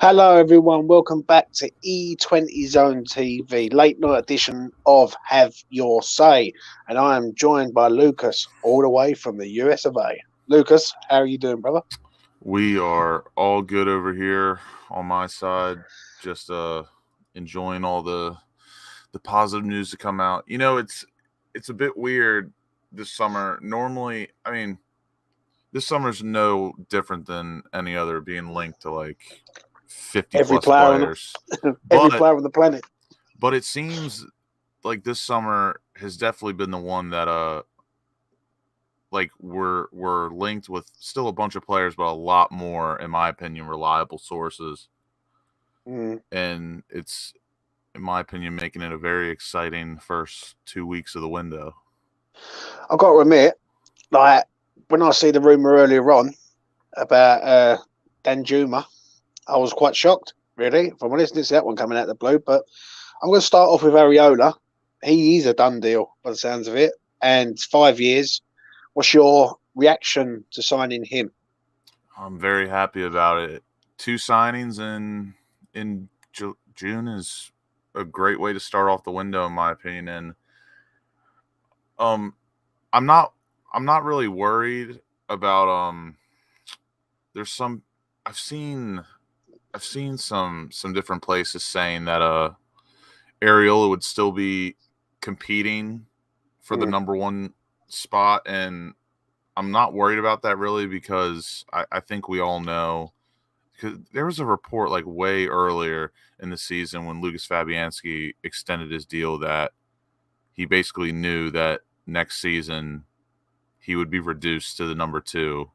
Hello, everyone. Welcome back to E20 Zone TV, late night edition of Have Your Say. And I am joined by Lucas, all the way from the US of A. Lucas, how are you doing, brother? We are all good over here on my side, just enjoying all the positive news to come out. It's a bit weird this summer. Normally, this summer's no different than any other, being linked to like 50 Every plus player on players. every But player on the planet. but it seems like this summer has definitely been the one that like we're linked with still a bunch of players, but a lot more, in my opinion, reliable sources. And it's, in my opinion, making it a very exciting first 2 weeks of the window. I've got to admit, like, when I see the rumour earlier on about Danjuma, I was quite shocked, really. If I'm honest, to see that one coming out of the blue. But I'm going to start off with Areola. He is a done deal by the sounds of it. And 5 years. What's your reaction to signing him? I'm very happy about it. 2 signings in June is a great way to start off the window, in my opinion. And I'm not really worried about there's some I've seen some different places saying that Areola would still be competing for the number one spot, and I'm not worried about that really, because I think we all know, because there was a report like way earlier in the season when Lucas Fabianski extended his deal that he basically knew that next season he would be reduced to the number 2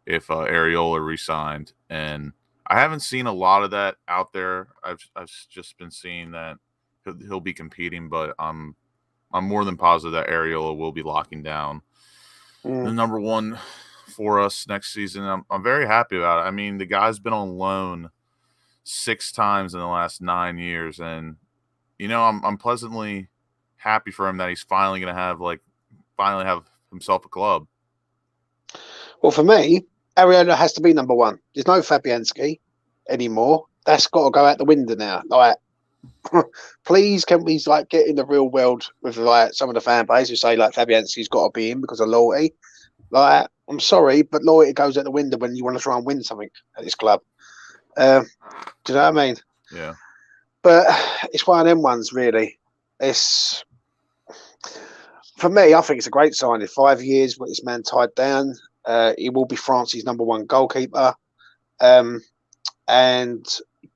if Areola re-signed. And I haven't seen a lot of that out there. I've just been seeing that he'll be competing, but I'm more than positive that Areola will be locking down the number 1 for us next season. I'm very happy about it. I mean, the guy's been on loan 6 times in the last 9 years, and I'm pleasantly happy for him that he's finally going to have himself a club. Well, for me, Areola has to be number 1. There's no Fabianski anymore. That's got to go out the window now. Like, please, can we get in the real world with some of the fan base who say Fabianski's got to be in because of loyalty? I'm sorry, but loyalty goes out the window when you want to try and win something at this club. Do you know what I mean? Yeah. But it's one of them ones, really. It's, for me, I think it's a great signing. 5 years with this man tied down. He will be France's number 1 goalkeeper. And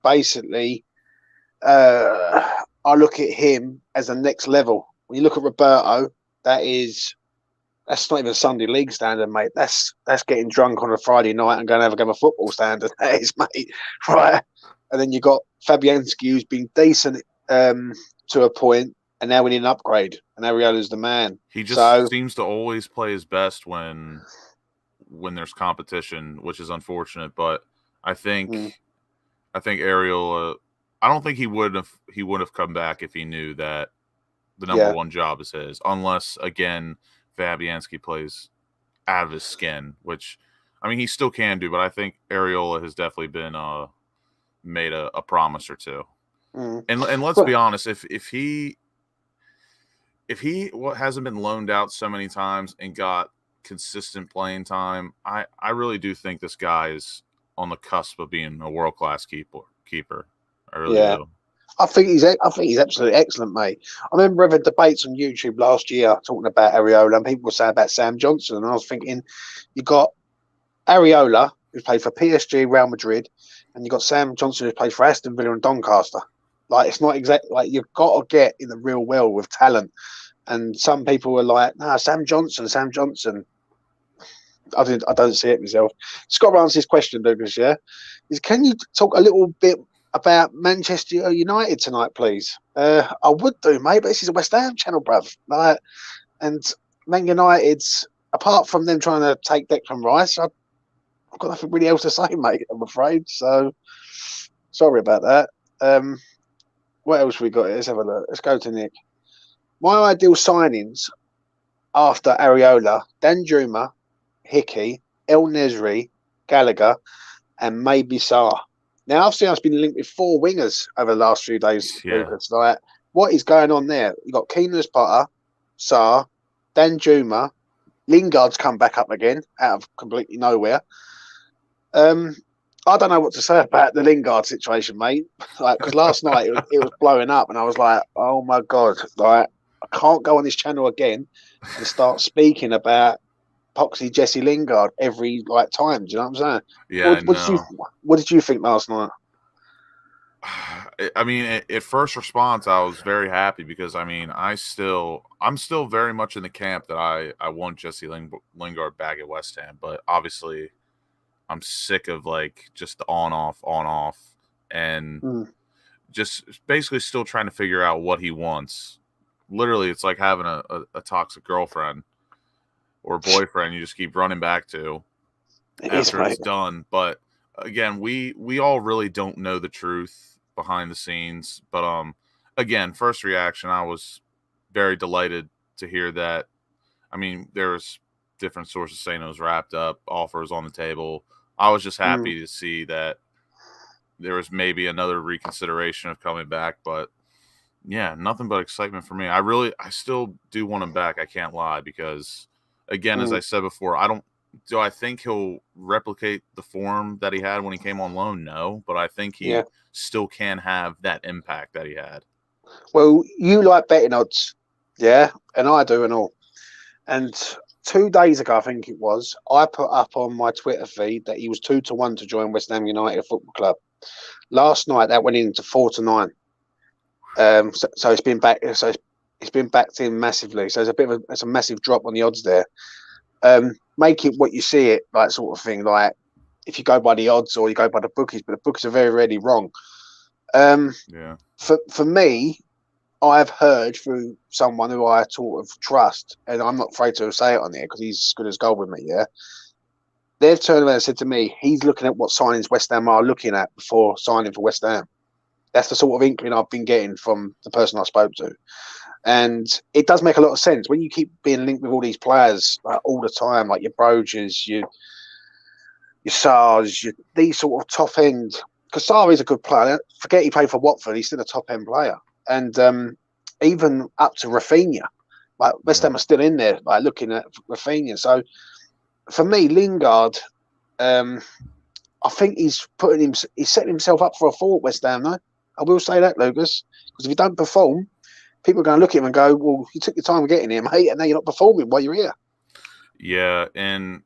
basically, I look at him as the next level. When you look at Roberto, that's not even Sunday league standard, mate. That's getting drunk on a Friday night and going to have a game of football standard. That is, mate. Right. And then you got Fabianski, who's been decent to a point, and now we need an upgrade. And Areola's the man. He just seems to always play his best when there's competition, which is unfortunate. But I think Areola, I don't think he would have come back if he knew that the number 1 job is his, unless again Fabianski plays out of his skin, which I mean he still can do, but I think Areola has definitely been made a promise or two. And let's be honest, if he hasn't been loaned out so many times and got consistent playing time, I really do think this guy is on the cusp of being a world-class keeper. I really do. I think he's absolutely excellent, mate. I remember having debates on YouTube last year talking about Areola, and people were saying about Sam Johnson, and I was thinking, you got Areola, who's played for PSG, Real Madrid, and you got Sam Johnson, who's played for Aston Villa and Doncaster. It's not exactly you've got to get in the real world with talent. And some people were like, "No, Sam Johnson." I don't see it myself. Scott answer this question, Lucas. Yeah, can you talk a little bit about Manchester United tonight, please? I would do, mate, but this is a West Ham channel, bruv. And Man United's, apart from them trying to take Declan Rice, I've got nothing really else to say, mate, I'm afraid. So, sorry about that. What else we got here? Let's have a look. Let's go to Nick. My ideal signings after Areola: Danjuma, Hickey, El Nesri, Gallagher, and maybe Sarr. Now I've seen us been linked with 4 wingers over the last few days, Yeah. Lucas. Like, what is going on there? You got Keenan as Potter, Saar, Danjuma, Lingard's come back up again out of completely nowhere. I don't know what to say about the Lingard situation, mate. Like, because last night it was blowing up, and I was like, "Oh my god!" Like, I can't go on this channel again and start speaking about Poxy Jesse Lingard every time. Do you know what I'm saying? Yeah, I know. What did you think last night? I mean, at first response, I was very happy because I mean, I'm still very much in the camp that I want Jesse Lingard back at West Ham, but obviously, I'm sick of like just the on off, and just basically still trying to figure out what he wants. Literally, it's like having a toxic girlfriend or boyfriend you just keep running back to after it's done. But again, we all really don't know the truth behind the scenes. But again, first reaction, I was very delighted to hear that. I mean, there was different sources saying it was wrapped up, offers on the table. I was just happy to see that there was maybe another reconsideration of coming back, but yeah, nothing but excitement for me. I still do want him back. I can't lie because, again, as I said before, do I think he'll replicate the form that he had when he came on loan? No, but I think he still can have that impact that he had. Well, you like betting odds, yeah, and I do and all. And 2 days ago, I think it was, I put up on my Twitter feed that he was 2-1 to join West Ham United Football Club. Last night, that went into 4-9. So it's been back. So it's been backed in massively. So it's a massive drop on the odds there. Make it what you see it, like sort of thing. Like if you go by the odds or you go by the bookies, but the bookies are very rarely wrong. For me, I've heard through someone who I sort of trust, and I'm not afraid to say it on there because he's as good as gold with me. Yeah, they've turned around and said to me, he's looking at what signings West Ham are looking at before signing for West Ham. That's the sort of inkling I've been getting from the person I spoke to. And it does make a lot of sense when you keep being linked with all these players like, all the time, like your Broges, your Sars, these sort of top end. Because Sarr is a good player. Forget he played for Watford; he's still a top end player. And even up to Rafinha, like West Ham are still in there, like looking at Rafinha. So for me, Lingard, I think he's setting himself up for a fall at West Ham. Though I will say that, Lucas, because if you don't perform, people are going to look at him and go, well, you took your time getting here, mate, and now you're not performing while you're here. Yeah, and,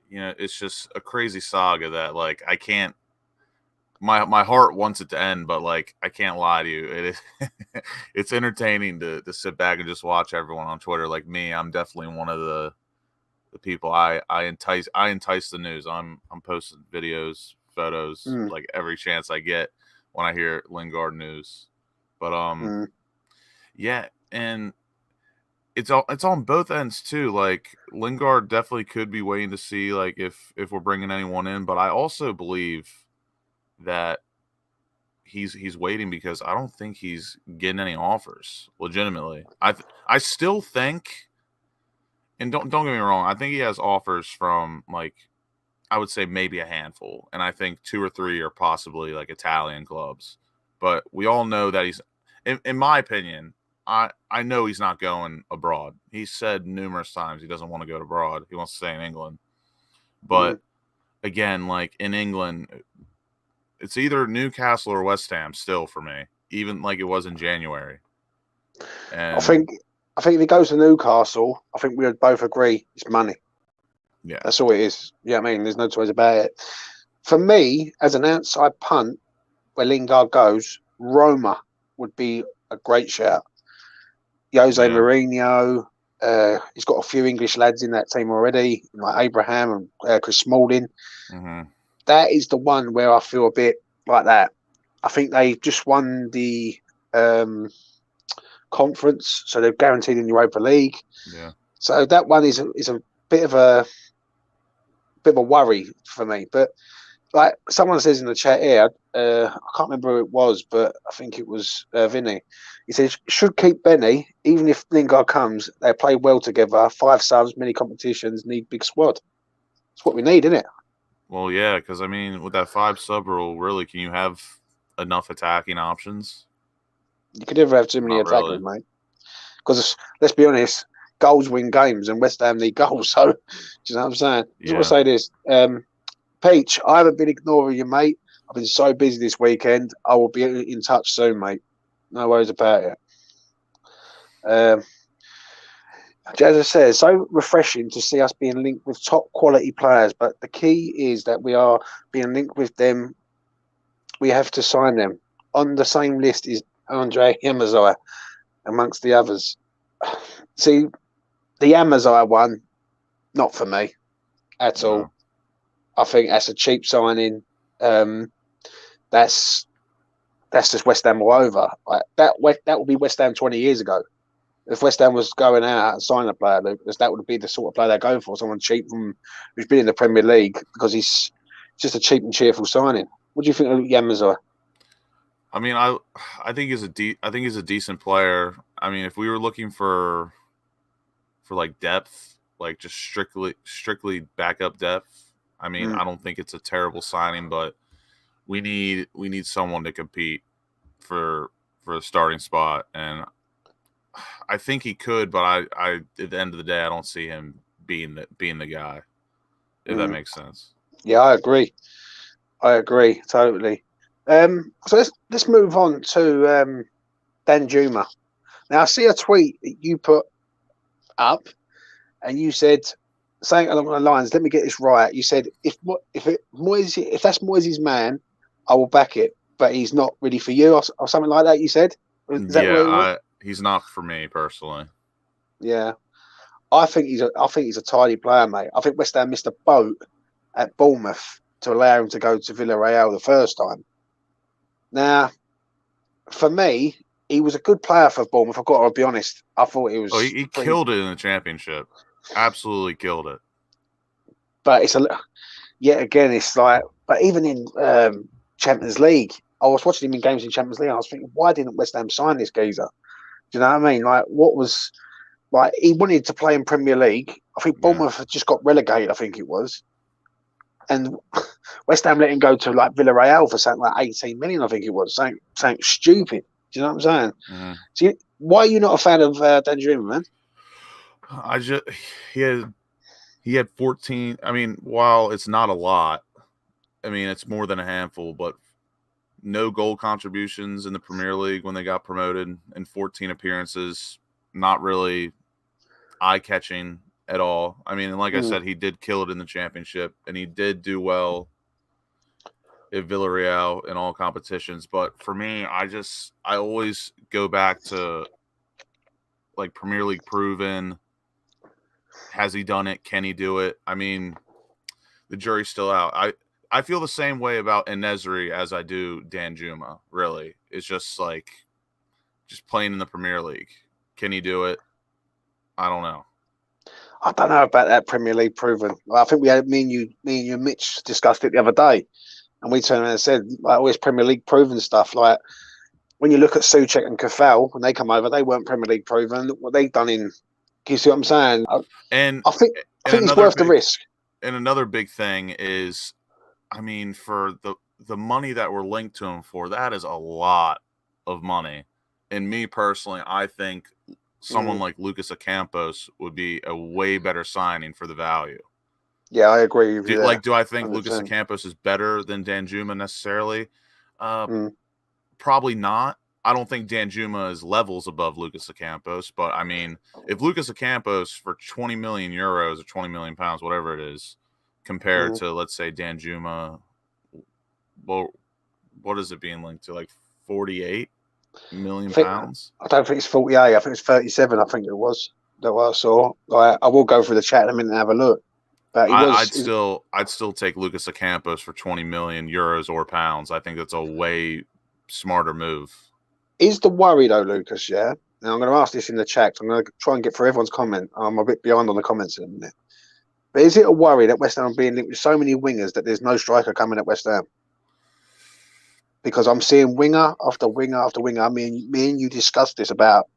it's just a crazy saga that, like, I can't – my heart wants it to end, but, like, I can't lie to you. It is it's entertaining to sit back and just watch everyone on Twitter. Like me, I'm definitely one of the people I entice the news. I'm posting videos, photos, like, every chance I get when I hear Lingard news. But yeah, and it's on both ends too. Like Lingard definitely could be waiting to see like if we're bringing anyone in, but I also believe that he's waiting because I don't think he's getting any offers legitimately. I still think, and don't get me wrong, I think he has offers from like I would say maybe a handful, and I think 2 or 3 are possibly like Italian clubs. But we all know that he's, in my opinion, I know he's not going abroad. He's said numerous times he doesn't want to go abroad. He wants to stay in England. But again, like in England, it's either Newcastle or West Ham still for me, even like it was in January. And I think if he goes to Newcastle, I think we would both agree it's money. Yeah, that's all it is. Yeah, I mean, there's no two ways about it. For me, as an outside punt, where Lingard goes, Roma would be a great shout. Jose Mourinho, he's got a few English lads in that team already, like Abraham and Chris Smalling. That is the one where I feel a bit like that. I think they just won the conference, so they're guaranteed in Europa League. Yeah. So that one is a bit of a worry for me. But like someone says in the chat here, I can't remember who it was, but I think it was Vinny. He says, should keep Benny, even if Lingard comes, they play well together, 5 subs, many competitions, need big squad. It's what we need, isn't it? Well, yeah, because I mean, with that 5 sub rule, really, can you have enough attacking options? You could never have too many Not attackers, really. mate. Because let's be honest, goals win games, and West Ham need goals. So, do you know what I'm saying? Just want to Yeah. say this, Peach. I haven't been ignoring you, mate. I've been so busy this weekend. I will be in touch soon, mate. No worries about it. As I said, so refreshing to see us being linked with top quality players. But the key is that we are being linked with them. We have to sign them. On the same list is Andre Yamazai, amongst the others. See, the Yamazai one, not for me at all. No. I think that's a cheap signing. That's just West Ham all over. Like that would be West Ham 20 years ago. If West Ham was going out and signing a player, Lucas, that would be the sort of player they're going for. Someone cheap from who's been in the Premier League because he's just a cheap and cheerful signing. What do you think of Yamazai? I mean, I think he's a decent player. I mean, if we were looking for like depth, like just strictly backup depth, I mean, I don't think it's a terrible signing, but we need someone to compete for a starting spot, and I think he could, but I at the end of the day, I don't see him being the guy. If that makes sense. Yeah, I agree totally. So let's move on to Danjuma. Now I see a tweet that you put up, and you said saying along the lines. Let me get this right. You said if that's Moyes' man, I will back it, but he's not really for you, or something like that. You said, is that what it was? He's not for me personally. Yeah, I think he's a tidy player, mate. I think West Ham missed a boat at Bournemouth to allow him to go to Villarreal the first time. Now, for me, he was a good player for Bournemouth. I've got to be honest. I thought he was. He killed it in the Championship. Absolutely killed it. But yet again, it's like. But even in Champions League, I was watching him in games in Champions League. I was thinking, why didn't West Ham sign this geezer? Do you know what I mean? Like, what was like? He wanted to play in Premier League. I think Bournemouth had just got relegated. I think it was. And West Ham let him go to like Villarreal for something like 18 million, I think it was. Something stupid. Do you know what I'm saying? Mm-hmm. So why are you not a fan of Danjuma, man? He had 14. I mean, while it's not a lot, I mean it's more than a handful, but no goal contributions in the Premier League when they got promoted, and 14 appearances, not really eye-catching at all. I mean, like I said, he did kill it in the Championship, and he did do well at Villarreal in all competitions. But for me, I always go back to like Premier League proven. Has he done it? Can he do it? I mean, the jury's still out. I feel the same way about En-Nesyri as I do Danjuma, really. It's just like playing in the Premier League. Can he do it? I don't know. I don't know about that Premier League proven. I think me and you, Mitch, discussed it the other day, and we turned around and said, like, always Premier League proven stuff. Like when you look at Souček and Kafal, when they come over, they weren't Premier League proven. Look what they've done in. Do you see what I'm saying? I think it's worth the risk. And another big thing is, I mean, for the money that we're linked to him for, that is a lot of money. And me personally, I think someone like Lucas Ocampos would be a way better signing for the value. Yeah, I agree with you. Do I think 100%. Lucas Ocampos is better than Danjuma necessarily? Probably not. I don't think Danjuma is levels above Lucas Ocampos, but I mean, if Lucas Ocampos for 20 million euros or 20 million pounds, whatever it is, compared to, let's say, Danjuma, well, what is it being linked to? Like 48 million pounds? I don't think it's 48. I think it's 37. I think it was that I saw. I will go through the chat in a minute and have a look. But I'd still take Lucas Ocampos for 20 million euros or pounds. I think that's a way smarter move. Is the worry though, Lucas? Yeah. Now I'm going to ask this in the chat. I'm going to try and get through everyone's comment. I'm a bit behind on the comments in a minute. But is it a worry that West Ham are being linked with so many wingers that there's no striker coming at West Ham? Because I'm seeing winger after winger after winger. I mean, me and you discussed this about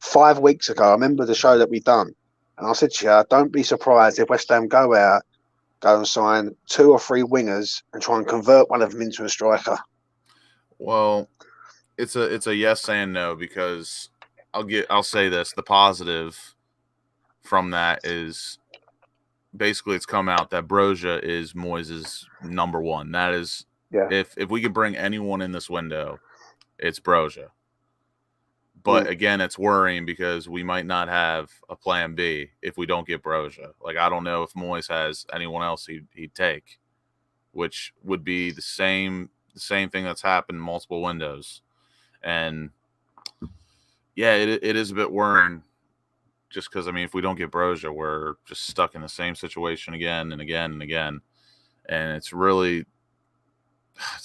5 weeks ago. I remember the show that we done. And I said to you, don't be surprised if West Ham go out go and sign 2 or 3 wingers and try and convert one of them into a striker? Well, it's a yes and no, because I'll say this: the positive from that is basically it's come out that Broja is Moyes' number one. That is, Yeah. if we could bring anyone in this window, it's Broja. But again, it's worrying because we might not have a plan B if we don't get Broja. Like, I don't know if Moyes has anyone else he'd take, which would be the same thing that's happened in multiple windows. And yeah, it is a bit worrying, just because, I mean, if we don't get Broja, we're just stuck in the same situation again and again and again. And it's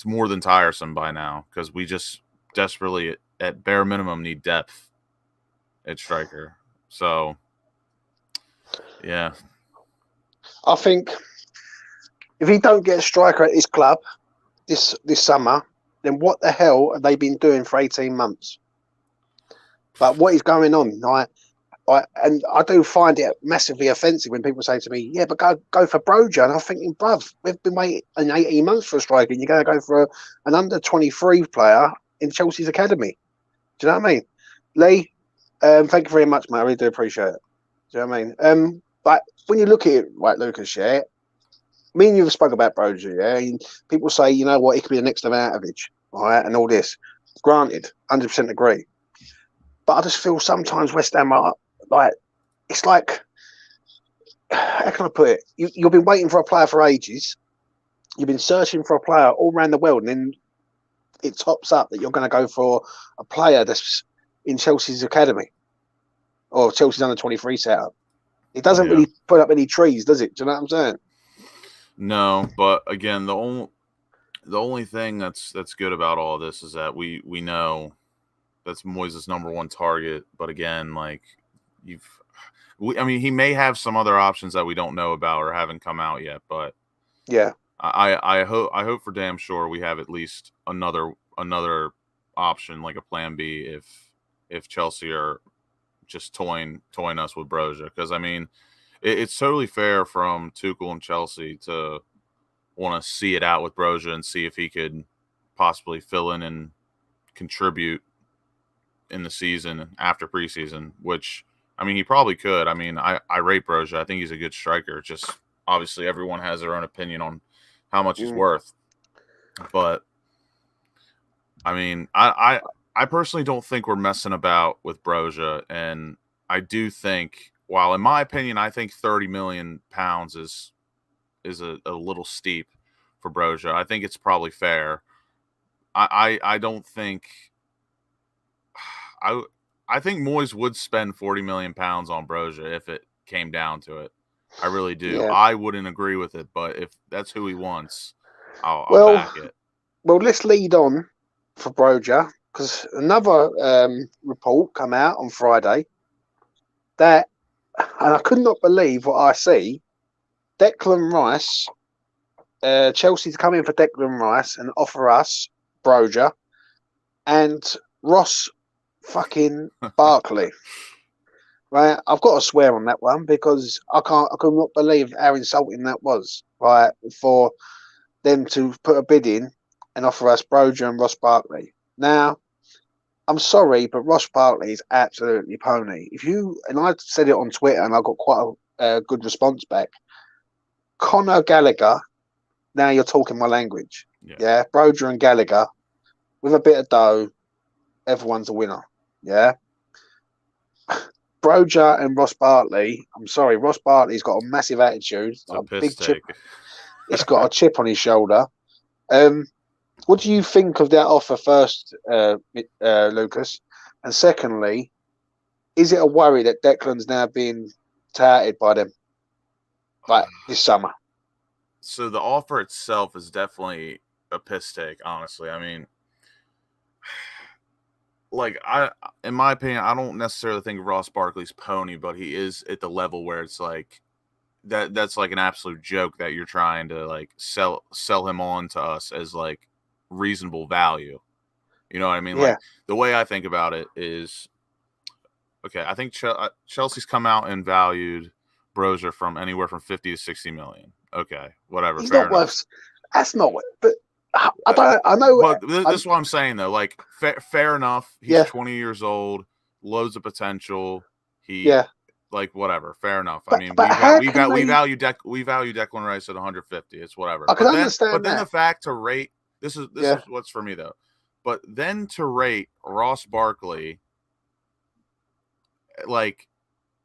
more than tiresome by now, because we just desperately, at bare minimum, need depth at striker. So, yeah. I think if he don't get a striker at his club this summer, then what the hell have they been doing for 18 months? But what is going on? And I do find it massively offensive when people say to me, "Yeah, but go for Broja." And I'm thinking, bruv, we've been waiting 18 months for a striker, and you're going to go for an under 23 player in Chelsea's academy. Do you know what I mean? Lee, thank you very much, mate. I really do appreciate it. Do you know what I mean? But when you look at it, right, Lucas, yeah, me and you have spoken about Broja, yeah, and people say, you know what, it could be the next Ivanovic, all right, and all this. Granted, 100% agree. But I just feel sometimes West Ham are like, it's like, how can I put it? You've been waiting for a player for ages. You've been searching for a player all around the world, and then it tops up that you're going to go for a player that's in Chelsea's academy or Chelsea's under 23 setup. It doesn't really put up any trees, does it? Do you know what I'm saying? No, but again, the only thing that's good about all of this is that we know that's Moyes' number one target. But again, like, I mean, he may have some other options that we don't know about or haven't come out yet. But yeah, I hope for damn sure we have at least another option, like a plan B, if Chelsea are just toying us with Broja. Because, I mean, it's totally fair from Tuchel and Chelsea to want to see it out with Broja and see if he could possibly fill in and contribute in the season after preseason, which, I mean, he probably could. I mean, I rate Broja. I think he's a good striker. Just obviously everyone has their own opinion on how much he's worth. But, I mean, I personally don't think we're messing about with Broja. And I do think, while in my opinion, I think £30 million is a little steep for Broja. I think it's probably fair. I don't think I think Moyes would spend £40 million on Broja if it came down to it. I really do. Yeah. I wouldn't agree with it, but if that's who he wants, I'll back it. Well, let's lead on for Broja, because another report come out on Friday that, and I could not believe what I see, Declan Rice, Chelsea's come in for Declan Rice and offer us Broja and Ross fucking Barkley. Right, I've got to swear on that one, because I could not believe how insulting that was. Right, for them to put a bid in and offer us Broja and Ross Barkley. Now, I'm sorry, but Ross Barkley is absolutely pony. And I said it on Twitter, and I got quite a good response back. Conor Gallagher, now you're talking my language. Yeah, Broja and Gallagher, with a bit of dough, everyone's a winner. Yeah. Broja and Ross Barkley, I'm sorry, Ross Barkley's got a massive attitude. A big chip. He's got a chip on his shoulder. What do you think of that offer first, Lucas? And secondly, is it a worry that Declan's now being touted by them, like, this summer? So the offer itself is definitely a piss take, honestly. I mean, like, in my opinion, I don't necessarily think Ross Barkley's pony, but he is at the level where it's like that's like an absolute joke that you're trying to, like, sell him on to us as, like, reasonable value. You know what I mean? Yeah. Like, the way I think about it is, okay, I think Chelsea's come out and valued Broja from anywhere from 50 to 60 million. Okay, whatever. He's Fair not enough. worth. That's not. But I don't. I know. But this is what I'm saying though. Like, fair enough. He's 20 years old, loads of potential. Like whatever. Fair enough. I mean, but how can we they? value Declan Rice at 150. It's whatever. I can But understand then that. the fact to rate this is what's for me though. But then to rate Ross Barkley like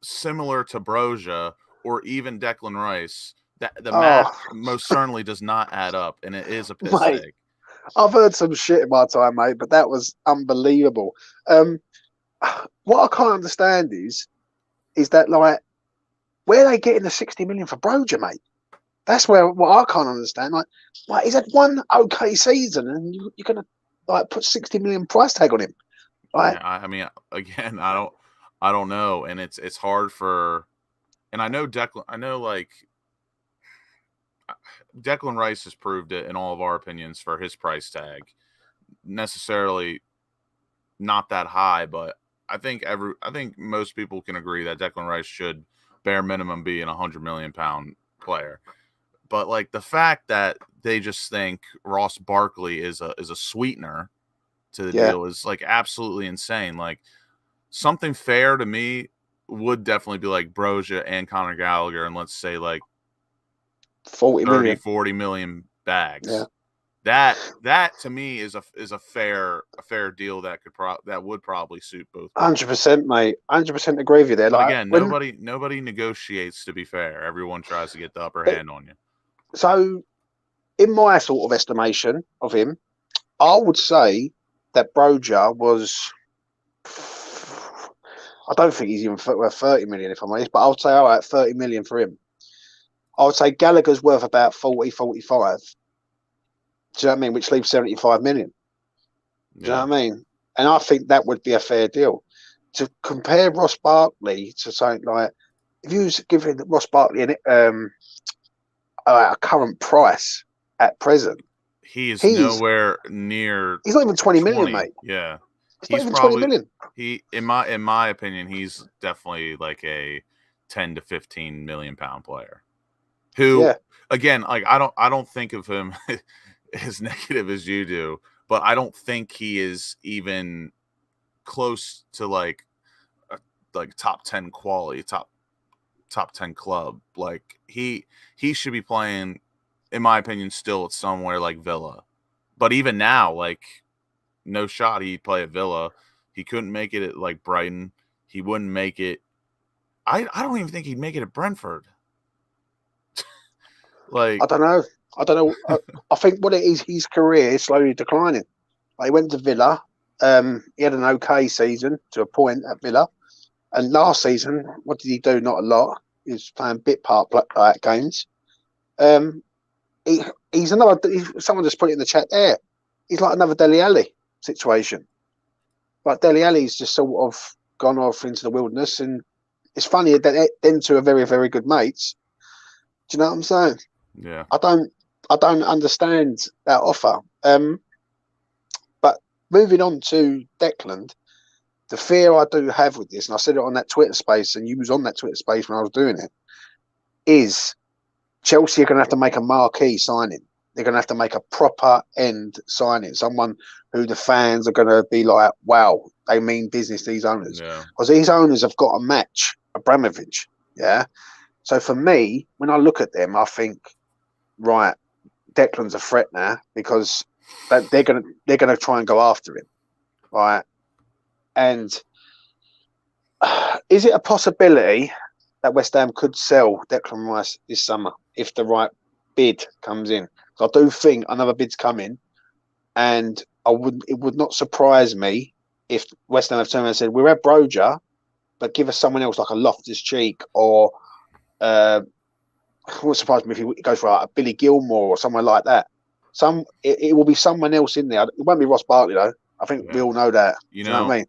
similar to Broja or even Declan Rice, that the math most certainly does not add up, and it is a piss take. I've heard some shit in my time, mate, but that was unbelievable. What I can't understand is that like where are they getting the 60 million for Broja, mate? That's what I can't understand. Like he's had one okay season, and you're gonna like put 60 million price tag on him. Like, yeah, I mean, again, I don't know, and it's hard for, and I know like Declan Rice has proved it in all of our opinions for his price tag. Necessarily not that high, but I think most people can agree that Declan Rice should bare minimum be an 100 million pound player. But like the fact that they just think Ross Barkley is a sweetener to the deal is like absolutely insane. Like something fair to me would definitely be like Broja and Conor Gallagher, and let's say like 40 million bags. Yeah. That to me is a fair deal that would probably suit both. 100%, mate. 100% agree with you there. But like again, nobody negotiates to be fair. Everyone tries to get the upper hand on you. So, in my sort of estimation of him, I would say that Broja was. I don't think he's even worth 30 million, if I'm honest, but I would say, all right, 30 million for him. I would say Gallagher's worth about 40, 45. Do you know what I mean? Which leaves 75 million. Do you know what I mean? And I think that would be a fair deal. To compare Ross Barkley to something like, if you was giving Ross Barkley a current price at present, he's nowhere near. He's not even 20 million, mate. Yeah, he's not even 20 million. In my opinion, he's definitely like a 10 to 15 million pound player. Who, again, like I don't think of him as negative as you do, but I don't think he is even close to like top 10 quality, top 10 club. Like he should be playing, in my opinion, still at somewhere like Villa. But even now, like no shot he'd play at Villa. He couldn't make it at like Brighton. He wouldn't make it. I don't even think he'd make it at Brentford. Like I don't know. I think what it is, his career is slowly declining. Like, he went to Villa. He had an okay season to a point at Villa, and last season, what did he do? Not a lot. He was playing bit part games. He's another. Someone just put it in the chat there. He's like another Dele Alli situation. Like Dele Alli's just sort of gone off into the wilderness, and it's funny that them two are very, very good mates. Do you know what I'm saying? Yeah. I don't understand that offer. But moving on to Declan, the fear I do have with this, and I said it on that Twitter space, and you was on that Twitter space when I was doing it, is Chelsea are going to have to make a marquee signing. They're going to have to make a proper end signing, someone who the fans are going to be like, wow, they mean business, these owners. Because these owners have got to match Abramovich. Yeah. So for me, when I look at them, I think, right, Declan's a threat now, because they're gonna try and go after him, right? And is it a possibility that West Ham could sell Declan Rice this summer if the right bid comes in? I do think another bid's coming, and it would not surprise me if West Ham have turned around and said, we're at Broja, but give us someone else like a Loftus-Cheek or it wouldn't surprise me if he goes for like a Billy Gilmore or somewhere like that. It will be someone else in there. It won't be Ross Barkley though. I think we all know that. You know what I mean?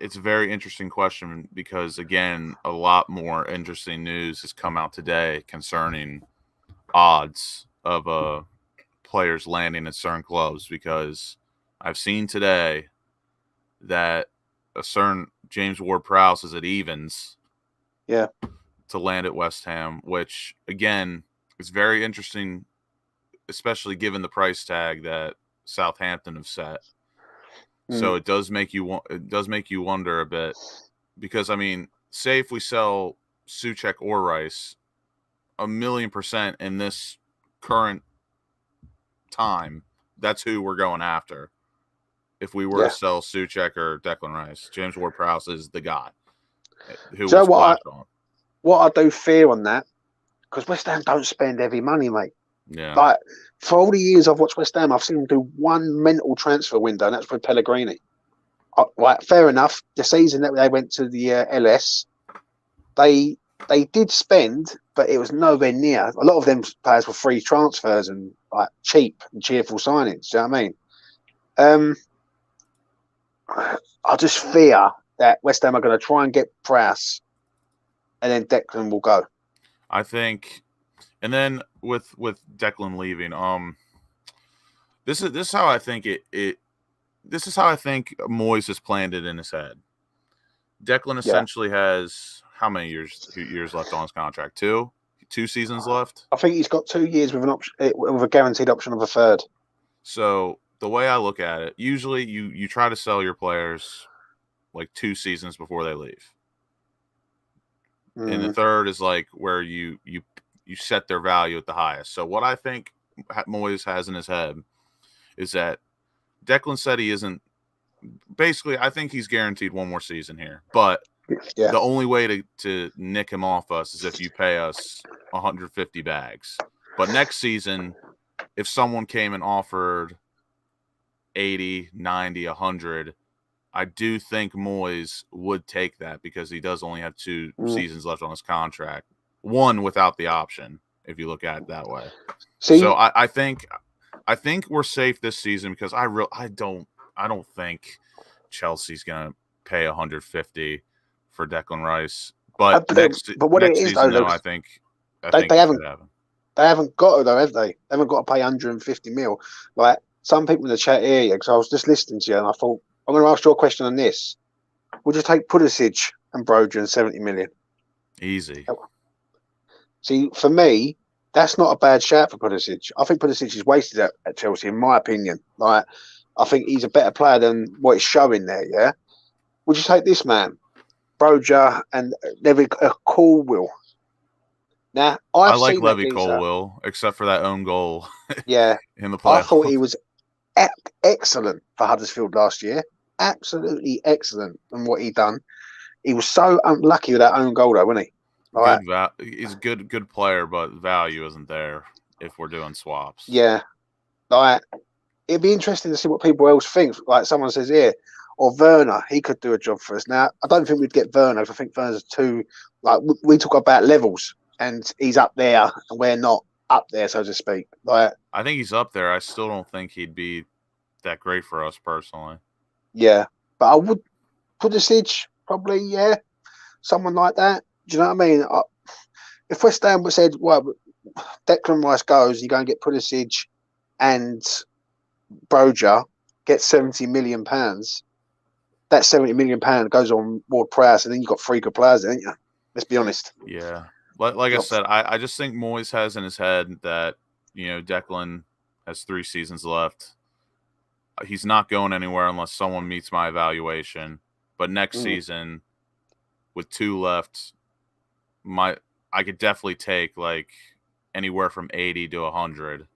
It's a very interesting question, because again, a lot more interesting news has come out today concerning odds of players landing at certain clubs, because I've seen today that a certain James Ward-Prowse is at evens. Yeah. to land at West Ham, which again is very interesting, especially given the price tag that Southampton have set. So it does make you wonder a bit, because I mean, say if we sell Souček or Rice, 1,000,000% in this current time, that's who we're going after. If we were to sell Souček or Declan Rice, James Ward-Prowse is the guy who will splash on. What I do fear on that, because West Ham don't spend heavy money, mate. Yeah. Like, for all the years I've watched West Ham, I've seen them do one mental transfer window, and that's with Pellegrini. Right, fair enough. The season that they went to the LS, they did spend, but it was nowhere near. A lot of them players were free transfers and like cheap and cheerful signings. Do you know what I mean? I just fear that West Ham are going to try and get Prowse, and then Declan will go. I think, and then with Declan leaving, this is how I think this is how I think Moyes has planned it in his head. Declan essentially has how many years left on his contract? Two seasons left. I think he's got 2 years with an option, with a guaranteed option of a third. So the way I look at it, usually you try to sell your players like 2 seasons before they leave. And the third is like where you set their value at the highest. So what I think Moyes has in his head is that Declan said he isn't. Basically, I think he's guaranteed 1 more season here. But the only way to nick him off us is if you pay us 150 bags. But next season, if someone came and offered 80, 90, 100, I do think Moyes would take that, because he does only have 2 seasons left on his contract. 1 without the option, if you look at it that way. So I think we're safe this season, because I don't think Chelsea's gonna pay 150 for Declan Rice. But next season, though, I think they haven't got to, though, have they? They haven't got to pay 150 mil. Like some people in the chat here, because I was just listening to you and I thought, I'm going to ask you a question on this. Would you take Pulisic and Broja and 70 million? Easy. See, for me, that's not a bad shout for Pulisic. I think Pulisic is wasted at Chelsea, in my opinion. Like, I think he's a better player than what he's showing there, yeah? Would you take this man, Broja, and Levy Colwill? Now, I like Levy Colwill, except for that own goal. Yeah. In the playoffs. I thought he was excellent for Huddersfield last year. Absolutely excellent in what he done. He was so unlucky with that own goal, though, wasn't he? Like, he's a good player, but value isn't there if we're doing swaps. Yeah. Like, it'd be interesting to see what people else think. Like someone says here, or Werner, he could do a job for us. Now, I don't think we'd get Werner, because I think Werner's too, like, we talk about levels, and he's up there, and we're not up there, so to speak. Like, I think he's up there. I still don't think he'd be that great for us personally. Yeah, but I would Pulisic, probably, someone like that. Do you know what I mean? If West Ham said, well, Declan Rice goes, you go and get Pulisic and Broja, get £70 million. That £70 million goes on Ward-Prowse, and then you've got 3 good players, ain't you? Let's be honest. Yeah. Like I said, I just think Moyes has in his head that, Declan has 3 seasons left. He's not going anywhere unless someone meets my evaluation. But next season, with 2 left, I could definitely take like anywhere from 80 to 100.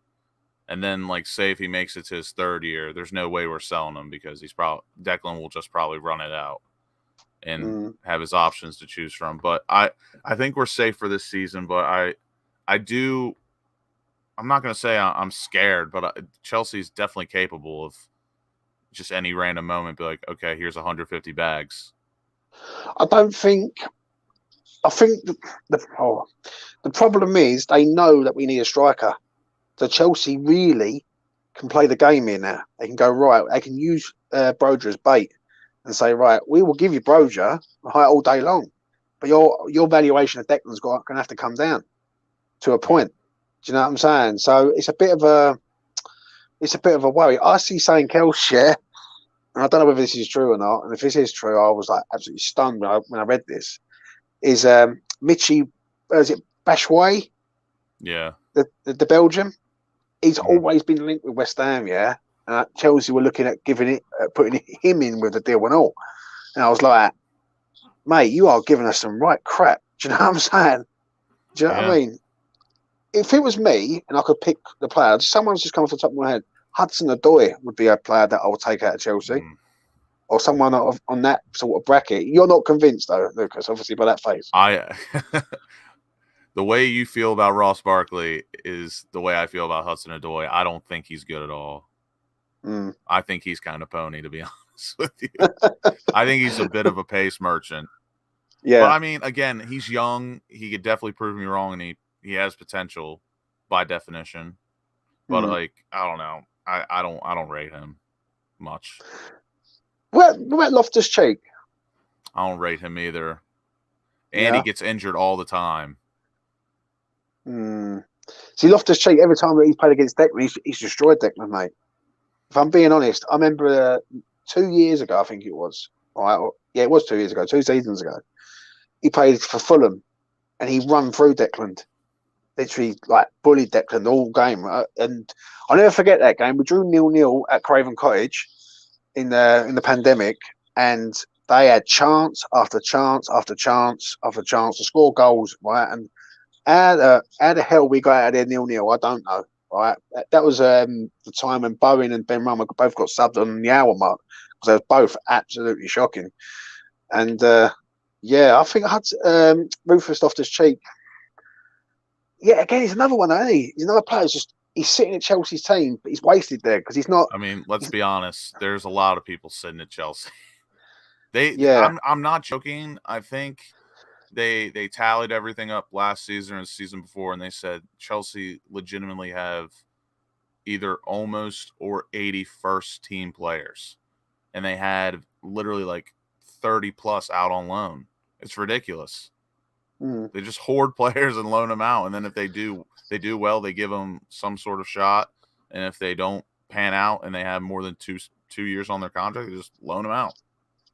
And then, like, say if he makes it to his 3rd year, there's no way we're selling him, because Declan will just probably run it out and have his options to choose from. But I think we're safe for this season. But I'm not going to say I'm scared, but Chelsea's definitely capable of just any random moment be like, okay, here's 150 bags. I think the problem is they know that we need a striker. So Chelsea really can play the game here now. They can go, right, they can use Broja as bait and say, right, we will give you Broja all day long, but your valuation of Declan's going to have to come down to a point. Do you know what I'm saying? So it's a bit of a worry. I see saying Kelce, and I don't know whether this is true or not. And if this is true, I was like absolutely stunned when I read this. Is Michy is it Bashway, Yeah. the Belgian? He's Mhm. always been linked with West Ham, yeah. Chelsea were looking at putting him in with the deal and all. And I was like, mate, you are giving us some right crap. Do you know what I'm saying? Do you know what I mean? If it was me and I could pick the player, someone's just come off the top of my head. Hudson-Odoi would be a player that I would take out of Chelsea, or someone on that sort of bracket. You're not convinced, though, Lucas, obviously, by that face. The way you feel about Ross Barkley is the way I feel about Hudson-Odoi. I don't think he's good at all. I think he's kind of pony, to be honest with you. I think he's a bit of a pace merchant. Yeah. But I mean, again, he's young. He could definitely prove me wrong, and he has potential by definition. But like, I don't know. I don't rate him much. What about Loftus-Cheek? I don't rate him either. And he gets injured all the time. See, Loftus-Cheek, every time that he's played against Declan, he's destroyed Declan, mate. If I'm being honest, I remember 2 years ago, I think it was. It was 2 years ago, 2 seasons ago. He played for Fulham, and he run through Declan, literally like bullied Declan all game. And I'll never forget that game. We drew 0-0 at Craven Cottage in the pandemic, and they had chance after chance after chance after chance to score goals, right? And how the hell we got out of there 0-0, I don't know. Right, that was the time when Bowen and Ben Rama both got subbed on the hour mark, because they were both absolutely shocking. And I think I had Rufus Loftus-Cheek. Yeah, again, he's another one, isn't he? He's another player. He's sitting at Chelsea's team, but he's wasted there because he's not. I mean, let's be honest. There's a lot of people sitting at Chelsea. I'm not joking. I think they tallied everything up last season and the season before, and they said Chelsea legitimately have either almost or 80 first team players, and they had literally like 30 plus out on loan. It's ridiculous. They just hoard players and loan them out, and then if they do well, they give them some sort of shot, and if they don't pan out and they have more than two years on their contract, they just loan them out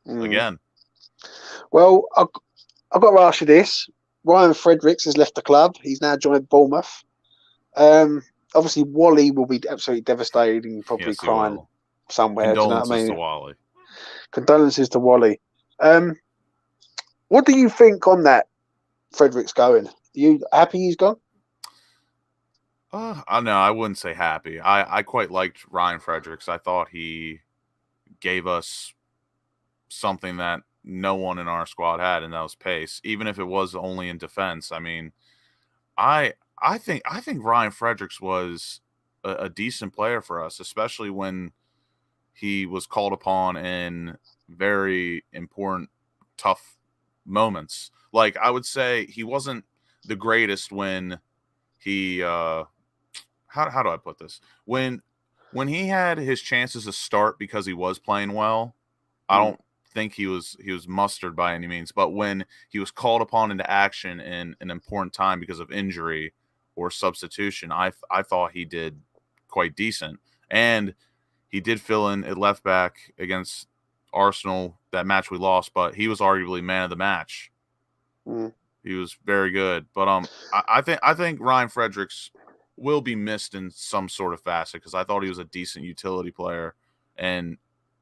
again. Well, I've got to ask you this. Ryan Fredericks has left the club. He's now joined Bournemouth. Obviously, Wally will be absolutely devastated, probably crying somewhere. Condolences to Wally. Condolences to Wally. What do you think on that, Fredericks going? Are you happy he's gone? No, I wouldn't say happy. I quite liked Ryan Fredericks. I thought he gave us something that no one in our squad had, and that was pace, even if it was only in defense. I mean, I think Ryan Fredericks was a decent player for us, especially when he was called upon in very important, tough moments. Like, I would say he wasn't the greatest when he how do I put this? When he had his chances to start because he was playing well, I don't think he was mustered by any means. But when he was called upon into action in an important time because of injury or substitution, I thought he did quite decent. And he did fill in at left back against Arsenal, that match we lost, but he was arguably man of the match. He was very good. But I think Ryan Fredericks will be missed in some sort of facet, because I thought he was a decent utility player, and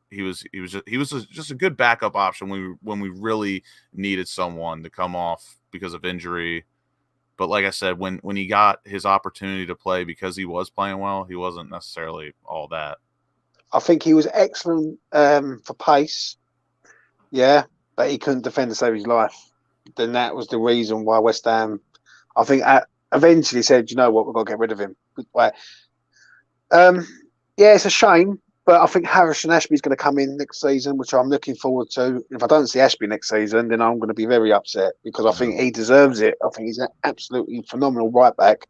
he was just a good backup option when we really needed someone to come off because of injury. But like I said, when he got his opportunity to play because he was playing well, he wasn't necessarily all that. I think he was excellent for pace, but he couldn't defend to save his life. Then that was the reason why West Ham, I think, eventually said, you know what, we've got to get rid of him. It's a shame, but I think Harrison Ashby's going to come in next season, which I'm looking forward to. If I don't see Ashby next season, then I'm going to be very upset, because I think he deserves it. I think he's an absolutely phenomenal right back,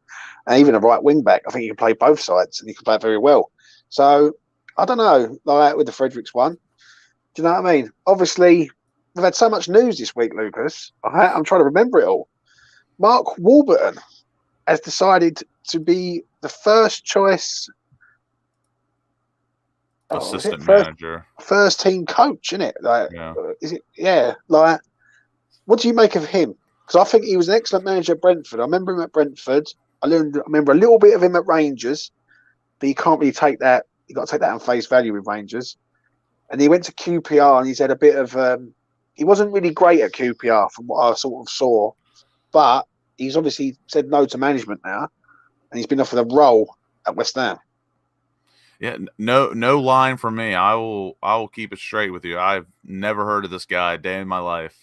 and even a right wing back. I think he can play both sides, and he can play very well. So I don't know, like with the Fredericks one. Do you know what I mean? Obviously, we've had so much news this week, Lucas. I'm trying to remember it all. Mark Warburton has decided to be the first choice assistant manager, first team coach, isn't it? Like, yeah. Is it? Yeah. Like, what do you make of him? because I think he was an excellent manager at Brentford. I remember him at Brentford. I remember a little bit of him at Rangers, but you can't really take that. You got to take that on face value with Rangers. And he went to QPR, and he's had a bit of. He wasn't really great at QPR from what I sort of saw, but he's obviously said no to management now, and he's been offered a role at West Ham. Yeah, no line from me. I will keep it straight with you. I've never heard of this guy a day in my life.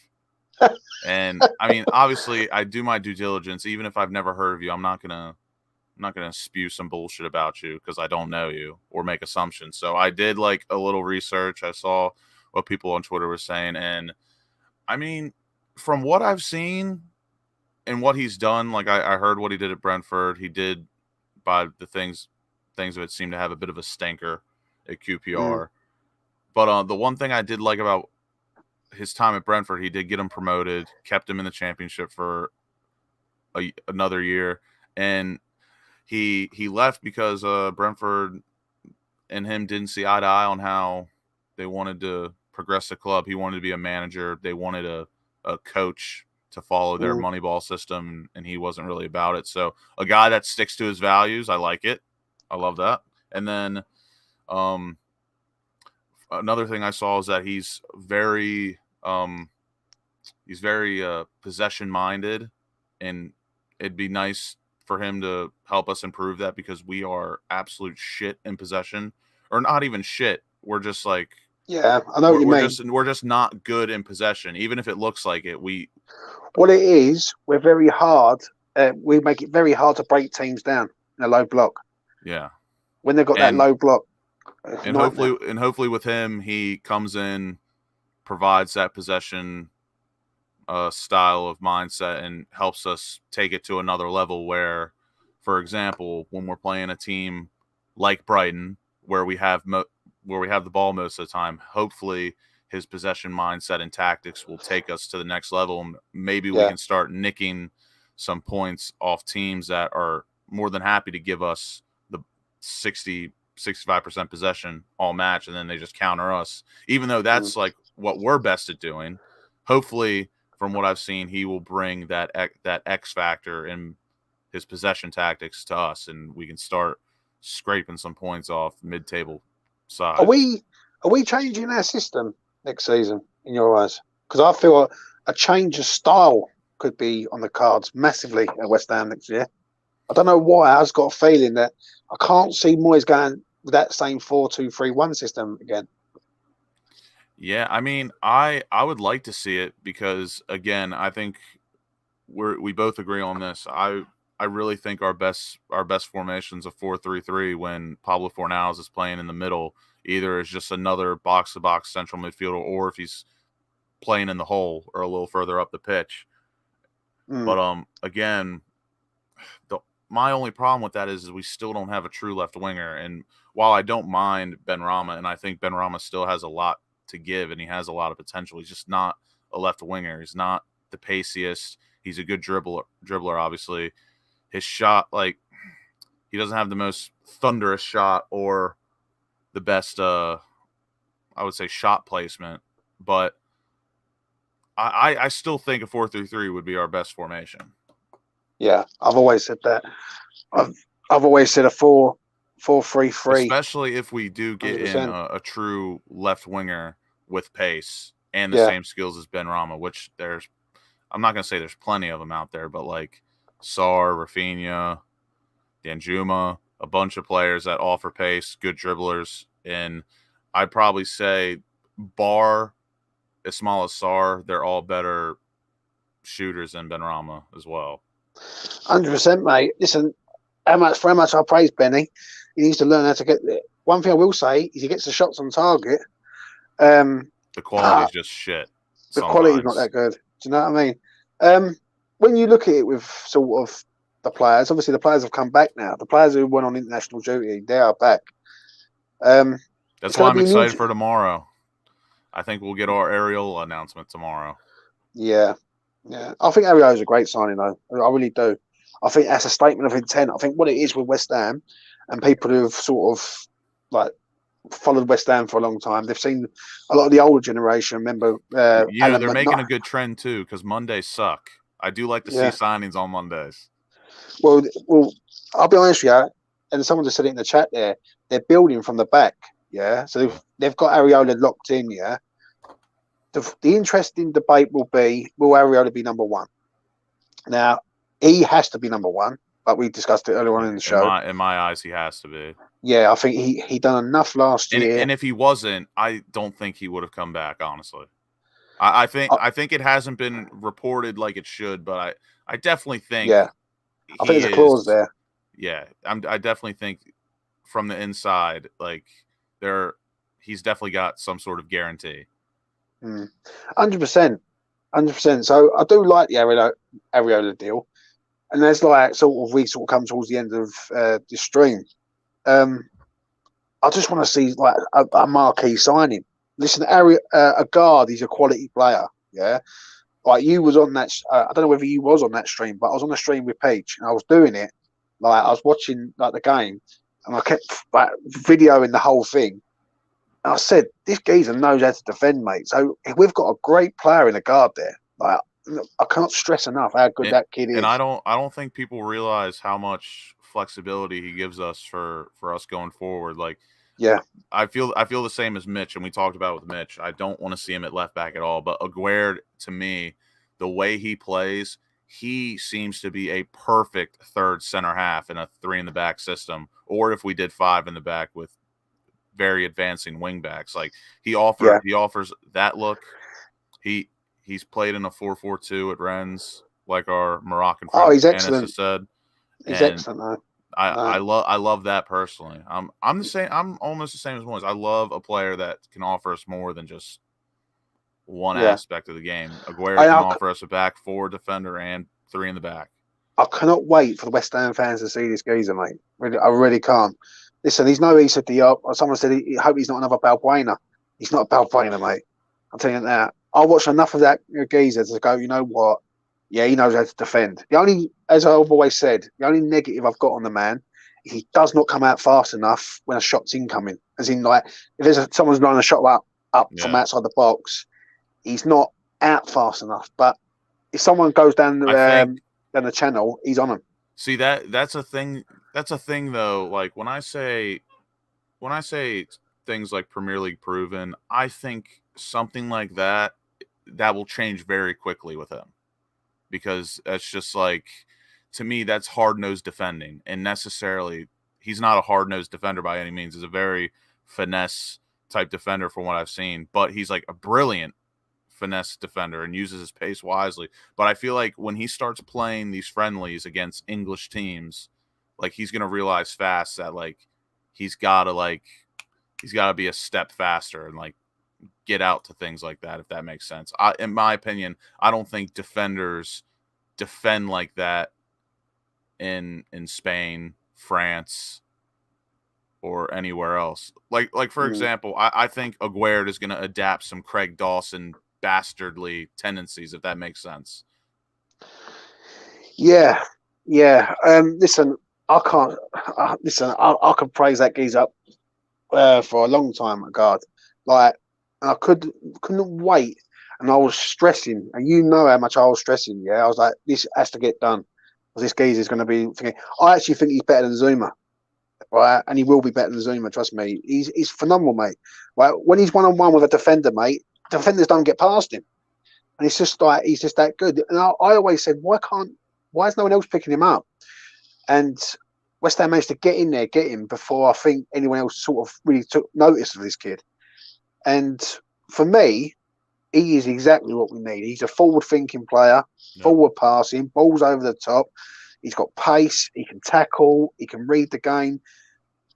And I mean, obviously, I do my due diligence. Even if I've never heard of you, I'm not gonna spew some bullshit about you because I don't know you or make assumptions. So I did like a little research. I saw what people on Twitter were saying, and I mean, from what I've seen and what he's done, like I heard what he did at Brentford. He did, by the things of it, seem to have a bit of a stinker at QPR. But the one thing I did like about his time at Brentford, he did get him promoted, kept him in the championship for another year, and he left because Brentford and him didn't see eye to eye on how they wanted to progress the club. He wanted to be a manager. They wanted a coach to follow their Moneyball system, and he wasn't really about it. So a guy that sticks to his values, I like it. I love that. And then another thing I saw is that he's very possession minded, and it'd be nice for him to help us improve that because we are absolute shit in possession, or not even shit. We're just like, yeah, I know what you mean. We're just not good in possession, even if it looks like it. What it is, we're very hard. We make it very hard to break teams down in a low block. Yeah, when they've got that low block, and hopefully with him, he comes in, provides that possession style of mindset, and helps us take it to another level. Where, for example, when we're playing a team like Brighton, where we have the ball most of the time, hopefully his possession mindset and tactics will take us to the next level. And maybe we can start nicking some points off teams that are more than happy to give us the 65% possession all match, and then they just counter us, even though that's like what we're best at doing. Hopefully, from what I've seen, he will bring that X factor in his possession tactics to us, and we can start scraping some points off mid-table side. Are we changing our system next season in your eyes? Because I feel a change of style could be on the cards massively at West Ham next year. I don't know why. I've just got a feeling that I can't see Moyes going with that same 4-2-3-1 system again. Yeah, I mean, I would like to see it because, again, I think we both agree on this. I really think our best formation's a 4-3-3 when Pablo Fornals is playing in the middle, either as just another box-to-box central midfielder, or if he's playing in the hole or a little further up the pitch. But again, my only problem with that is we still don't have a true left winger. And while I don't mind Benrahma, and I think Benrahma still has a lot to give and he has a lot of potential, he's just not a left winger. He's not the paciest. He's a good dribbler, obviously. His shot, like, he doesn't have the most thunderous shot or the best, I would say, shot placement. But I still think a 4-3-3 would be our best formation. Yeah, I've always said that. I've always said a 4-4-3-3. Especially if we do get 100%. In a true left winger with pace and the same skills as Benrahma, which I'm not going to say there's plenty of them out there, but like Sarr, Rafinha, Danjuma, a bunch of players that offer pace, good dribblers. And I'd probably say, bar Ismaila Sarr, they're all better shooters than Benrahma as well. 100%, mate. Listen, how much I praise Benny, he needs to learn how to get there. One thing I will say is he gets the shots on target. The quality is just shit. The quality is not that good. Do you know what I mean? When you look at it with sort of the players, obviously the players have come back now. The players who went on international duty, they are back. That's why I'm excited for tomorrow. I think we'll get our Areola announcement tomorrow. Yeah. I think Areola is a great signing, though. I really do. I think that's a statement of intent. I think what it is with West Ham and people who have sort of like followed West Ham for a long time, they've seen a lot of the older generation. Remember, they're making a good trend too because Mondays suck. I do like to see Yeah. signings on Mondays. Well, I'll be honest with you, and someone just said it in the chat there. They're building from the back, yeah. So they've got Areola locked in, yeah. The interesting debate will be: will Areola be number one? Now, he has to be number one, but we discussed it earlier on in the show. In my eyes, he has to be. Yeah, I think he done enough last year. And if he wasn't, I don't think he would have come back. Honestly, I think it hasn't been reported like it should, but I definitely think. Yeah, I think there's a clause there. Yeah, I definitely think from the inside, like he's definitely got some sort of guarantee. 100%. So I do like the Areola deal, and there's like we come towards the end of this stream. I just want to see like a marquee signing. Listen, a guard, he's a quality player. Yeah, like you was on that. I don't know whether you was on that stream, but I was on the stream with Peach, and I was doing it. Like I was watching like the game, and I kept like videoing the whole thing. And I said, this geezer knows how to defend, mate. So we've got a great player in the guard there. Like I can't stress enough how good that kid is. And I don't think people realize how much flexibility he gives us for us going forward. Like, yeah, I feel the same as Mitch, and we talked about it with Mitch. I don't want to see him at left back at all. But Aguerd, to me, the way he plays, he seems to be a perfect third center half in a 3 in the back system, or if we did 5 in the back with very advancing wing backs. Like he offers that look. He's played in a 4-4-2 at Rennes, like our Moroccan friend. Oh, he's excellent. Has said. He's excellent, though. I love that personally. I'm the same. I'm almost the same as Moyes. I love a player that can offer us more than just one aspect of the game. Aguero can offer us a back 4 defender and 3 in the back. I cannot wait for the West Ham fans to see this geezer, mate. I really can't. Listen, he's no Issa Diop. Someone said he hope he's not another Balbuena. He's not a Balbuena, mate. I'm telling you that. I watched enough of that geezer to go, you know what? Yeah, he knows how to defend. The only, as I've always said, the only negative I've got on the man is he does not come out fast enough when a shot's incoming. As in, like, if someone's running a shot up from outside the box, he's not out fast enough. But if someone goes down the channel, he's on him. See, that's a thing. That's a thing, though. Like when I say things like Premier League proven, I think something like that will change very quickly with him, because that's just like, to me, that's hard-nosed defending, and necessarily he's not a hard-nosed defender by any means. He's a very finesse type defender from what I've seen, but he's like a brilliant finesse defender and uses his pace wisely. But I feel like when he starts playing these friendlies against English teams, like he's gonna realize fast that like he's gotta be a step faster and like get out to things like that, if that makes sense. In my opinion, I don't think defenders defend like that in Spain, France, or anywhere else. Like for example, I think Aguerd is going to adapt some Craig Dawson bastardly tendencies, if that makes sense. Yeah. Listen, I can't. Listen, I could praise that geezer up for a long time, God. Like, I couldn't wait, and I was stressing, and you know how much I was stressing. Yeah, I was like, this has to get done. This geezer's going to be thinking. I actually think he's better than Zuma, right? And he will be better than Zuma. Trust me, he's phenomenal, mate. Right, when he's 1-on-1 with a defender, mate, defenders don't get past him, and it's just like he's just that good. And I always said, why is no one else picking him up? And West Ham managed to get him before I think anyone else sort of really took notice of this kid. And for me, he is exactly what we need. He's a forward-thinking player, forward passing, balls over the top. He's got pace. He can tackle. He can read the game.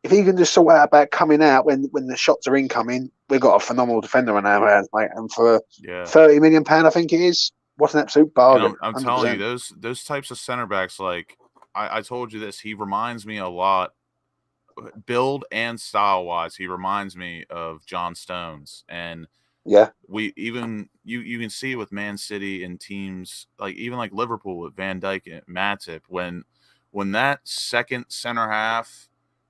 If he can just sort out about coming out when the shots are incoming, we've got a phenomenal defender on our hands, mate. And for £30 million, I think it is, what an absolute bargain. I'm telling you, those types of center backs, like I told you this, he reminds me a lot, build and style wise, he reminds me of John Stones. And we even you can see it with Man City and teams like even like Liverpool with Van Dijk and Matip, when that second center half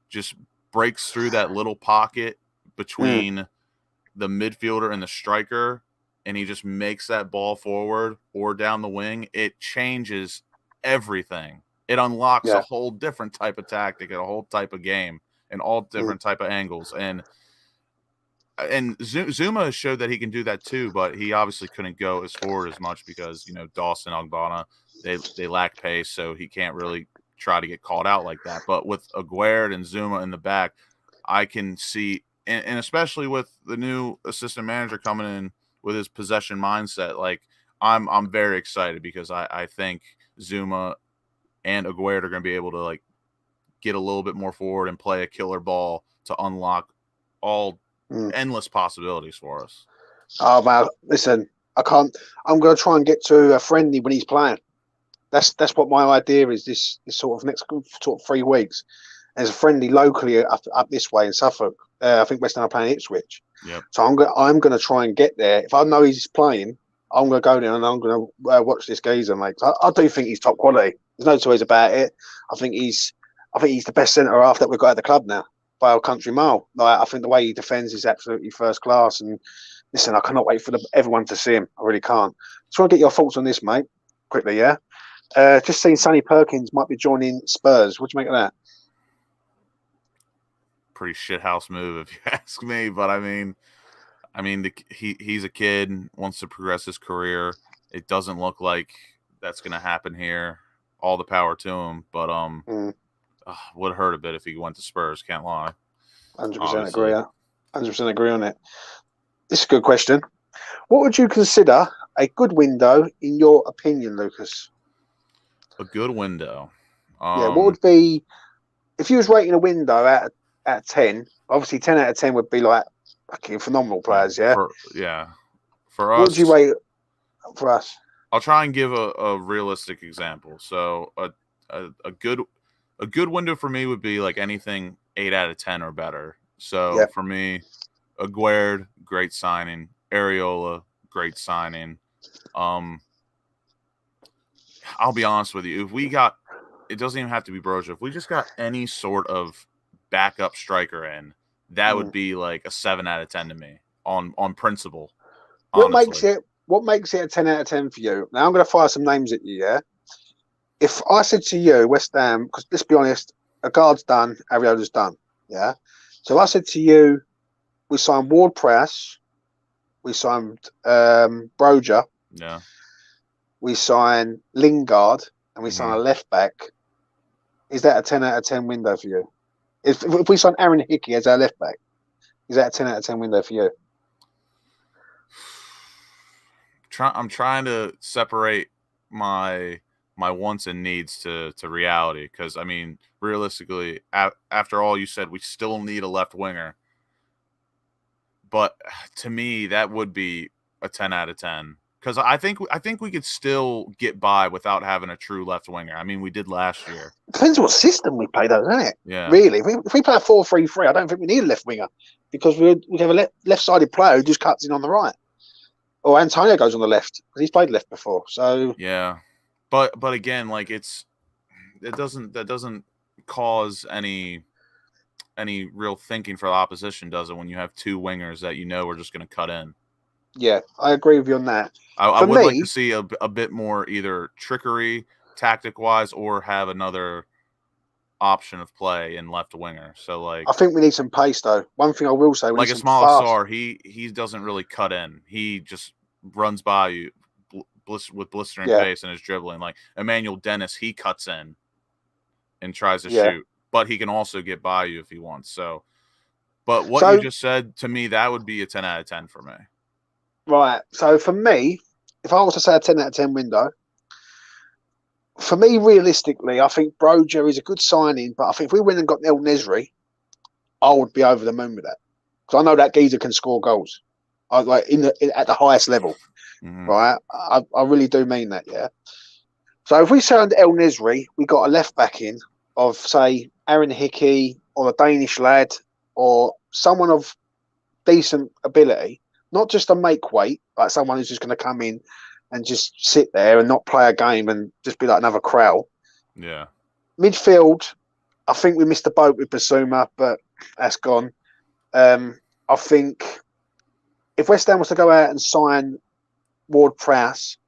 just breaks through that little pocket between the midfielder and the striker and he just makes that ball forward or down the wing, it changes everything. It unlocks a whole different type of tactic and a whole type of game and all different type of angles. And Zuma showed that he can do that too, but he obviously couldn't go as forward as much because, Dawson, Ogbonna, they lack pace, so he can't really try to get called out like that. But with Aguerd and Zuma in the back, I can see, and especially with the new assistant manager coming in with his possession mindset, like I'm very excited because I think Zuma and Aguerd are going to be able to like get a little bit more forward and play a killer ball to unlock all endless possibilities for us. Oh man, listen, I can't. I'm going to try and get to a friendly when he's playing. That's what my idea is. This sort of next sort of 3 weeks. There's a friendly locally up this way in Suffolk. I think West Ham are playing Ipswich. Yep. So I'm going to try and get there. If I know he's playing, I'm going to go there and I'm going to watch this geezer, mate. I do think he's top quality. There's no two ways about it. I think he's the best centre half that we've got at the club now by a country mile. Like, I think the way he defends is absolutely first class. And listen, I cannot wait for everyone to see him. I really can't. Just want to get your thoughts on this, mate, quickly. Yeah. Just seeing Sonny Perkins might be joining Spurs. What do you make of that? Pretty shithouse move if you ask me, but I mean he's a kid, wants to progress his career. It doesn't look like that's going to happen here. All the power to him, but would hurt a bit if he went to Spurs. Can't lie. 100% agree. 100% agree on it. This is a good question. What would you consider a good window in your opinion, Lucas? A good window. What would be if you was rating a window out of 10? Obviously, 10 out of 10 would be like fucking phenomenal players. Yeah. For us, what would you rate for us? I'll try and give a realistic example. So a good window for me would be like anything 8 out of 10 or better. So for me, Aguerd, great signing. Areola, great signing. I'll be honest with you. If we got, it doesn't even have to be Broja. If we just got any sort of backup striker in, that would be like a 7 out of 10 to me on principle. Honestly. What makes it a 10 out of 10 for you? Now I'm going to fire some names at you. Yeah. If I said to you, West Ham, because let's be honest, Agard's done, Areola's done. Yeah. So I said to you, we signed Ward-Prowse, we signed Broja. Yeah. We sign Lingard and we sign a left back. Is that a 10 out of 10 window for you? If we sign Aaron Hickey as our left back, is that a 10 out of 10 window for you? I'm trying to separate my wants and needs to reality because, I mean, realistically, after all you said, we still need a left winger. But to me, that would be a 10 out of 10. Because I think we could still get by without having a true left winger. I mean, we did last year. Depends what system we play, though, doesn't it? Yeah. Really, if we play a 4-3-3, I don't think we need a left winger because we have a left-sided player who just cuts in on the right, or Antonio goes on the left because he's played left before. So yeah, but again, like that doesn't cause any real thinking for the opposition, does it? When you have 2 wingers that are just going to cut in. Yeah, I agree with you on that. I would like to see a bit more either trickery, tactic-wise, or have another option of play in left winger. So, like, I think we need some pace, though. One thing I will say, like Ismail Sarr, he doesn't really cut in. He just runs by you with blistering pace and his dribbling. Like Emmanuel Dennis, he cuts in and tries to shoot, but he can also get by you if he wants. So, but what you just said to me, that would be a 10 out of 10 for me. Right. So for me, if I was to say a 10 out of 10 window, for me, realistically, I think Broja is a good signing, but I think if we went and got El Nesri, I would be over the moon with that. Because I know that geezer can score goals. At the highest level. Right? I really do mean that, yeah. So if we signed El Nesri, we got a left back in of, say, Aaron Hickey or a Danish lad or someone of decent ability. Not just a make weight, like someone who's just going to come in and just sit there and not play a game and just be like another Krell. Yeah. Midfield, I think we missed the boat with Basuma, but that's gone. I think if West Ham was to go out and sign Ward-Prowse.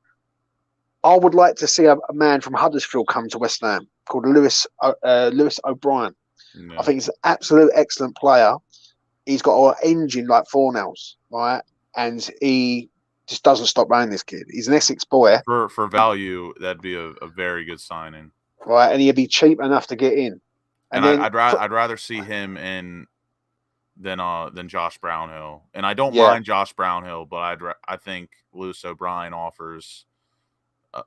I would like to see a man from Huddersfield come to West Ham called Lewis O'Brien. I Yeah. think he's an absolute excellent player. He's got an engine like Fornells, right? And he just doesn't stop running, this kid. He's an Essex boy. For value, that'd be a very good signing. Right, and he'd be cheap enough to get in. And then I'd rather see him in than Josh Brownhill. And I don't mind Josh Brownhill, but I think Lewis O'Brien offers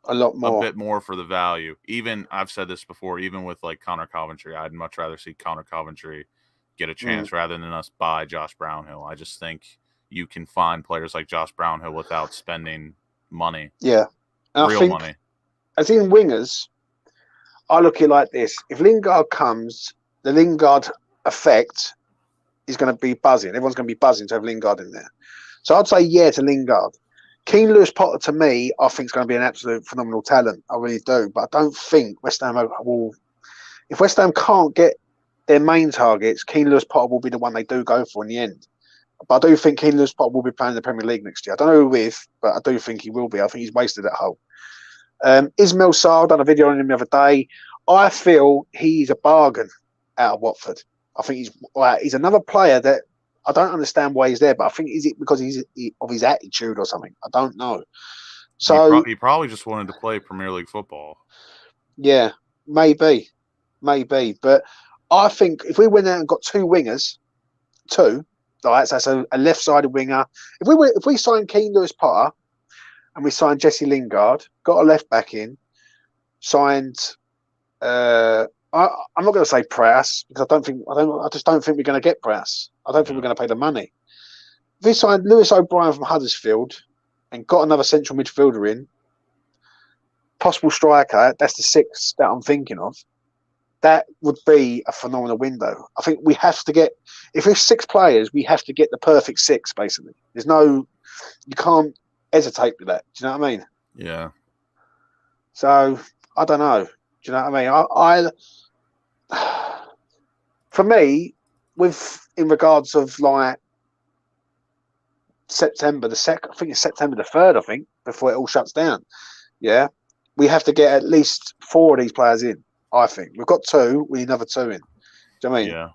a lot more, a bit more for the value. Even I've said this before, even with like Connor Coventry, I'd much rather see Connor Coventry get a chance rather than us buy Josh Brownhill. I just think you can find players like Josh Brownhill without spending money. Yeah, and real money. As in wingers, I look at it like this: if Lingard comes, the Lingard effect is going to be buzzing. Everyone's going to be buzzing to have Lingard in there. So I'd say to Lingard. Keane Lewis Potter, to me, I think is going to be an absolute phenomenal talent. I really do. But I don't think West Ham will. If West Ham can't get their main targets, Keane Lewis Potter will be the one they do go for in the end. But I do think Keane Lewis Potter will be playing in the Premier League next year. I don't know who with, but I do think he will be. I think he's wasted at Hull. Ismail Sarr, done a video on him the other day. I feel he's a bargain out of Watford. I think he's another player that I don't understand why he's there, but I think is it because of his attitude or something? I don't know. So he probably just wanted to play Premier League football. Yeah, maybe. But I think if we went out and got two wingers, right, so that's a left-sided winger. If we signed Keane Lewis Potter and we signed Jesse Lingard, got a left back in, signed. I'm not going to say Prowse because I just don't think we're going to get Prowse. I don't think we're going to pay the money. If we signed Lewis O'Brien from Huddersfield and got another central midfielder in, possible striker, that's the sixth that I'm thinking of. That would be a phenomenal window. I think we have to get, if it's 6 players, we have to get the perfect 6, basically. You can't hesitate with that. Do you know what I mean? Yeah. So, I don't know. Do you know what I mean? For me, in regards of like September the 2nd, I think it's September the 3rd, I think, before it all shuts down. Yeah. We have to get at least 4 of these players in, I think. We've got 2, we need another 2 in. Do you know what I mean? Yeah.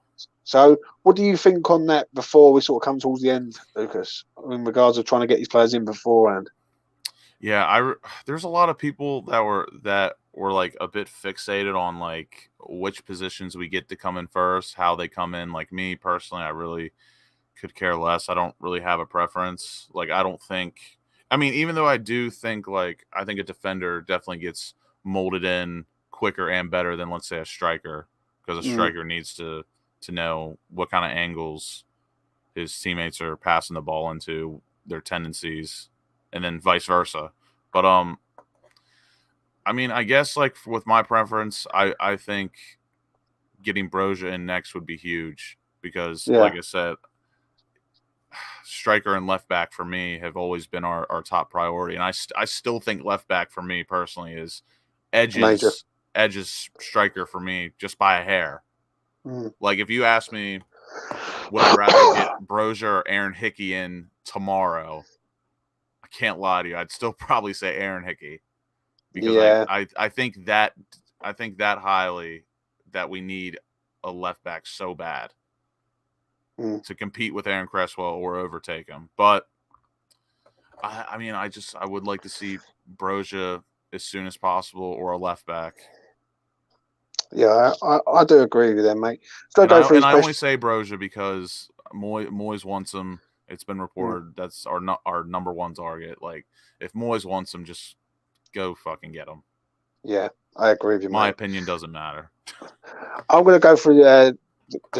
So what do you think on that before we sort of come towards the end, Lucas, in regards of trying to get these players in beforehand? Yeah, there's a lot of people that were like a bit fixated on like which positions we get to come in first, how they come in. Like me personally, I really could care less. I don't really have a preference. Like even though I do think I think a defender definitely gets molded in quicker and better than, let's say, a striker, because a striker needs to know what kind of angles his teammates are passing the ball into, their tendencies, and then vice versa. But I guess like with my preference, I think getting Broja in next would be huge because, like I said, striker and left back for me have always been our top priority, and I still think left back for me personally is edges striker for me just by a hair. Like if you ask me, would I rather get Broja or Aaron Hickey in tomorrow? I can't lie to you. I'd still probably say Aaron Hickey because I think that highly that we need a left back so bad to compete with Aaron Cresswell or overtake him. But I would like to see Broja as soon as possible or a left back. Yeah, I do agree with them, mate. I only say Broja because Moyes wants him. It's been reported that's our number one target. Like, if Moyes wants him, just go fucking get him. Yeah, I agree with you, My mate. opinion doesn't matter. I'm going to go through the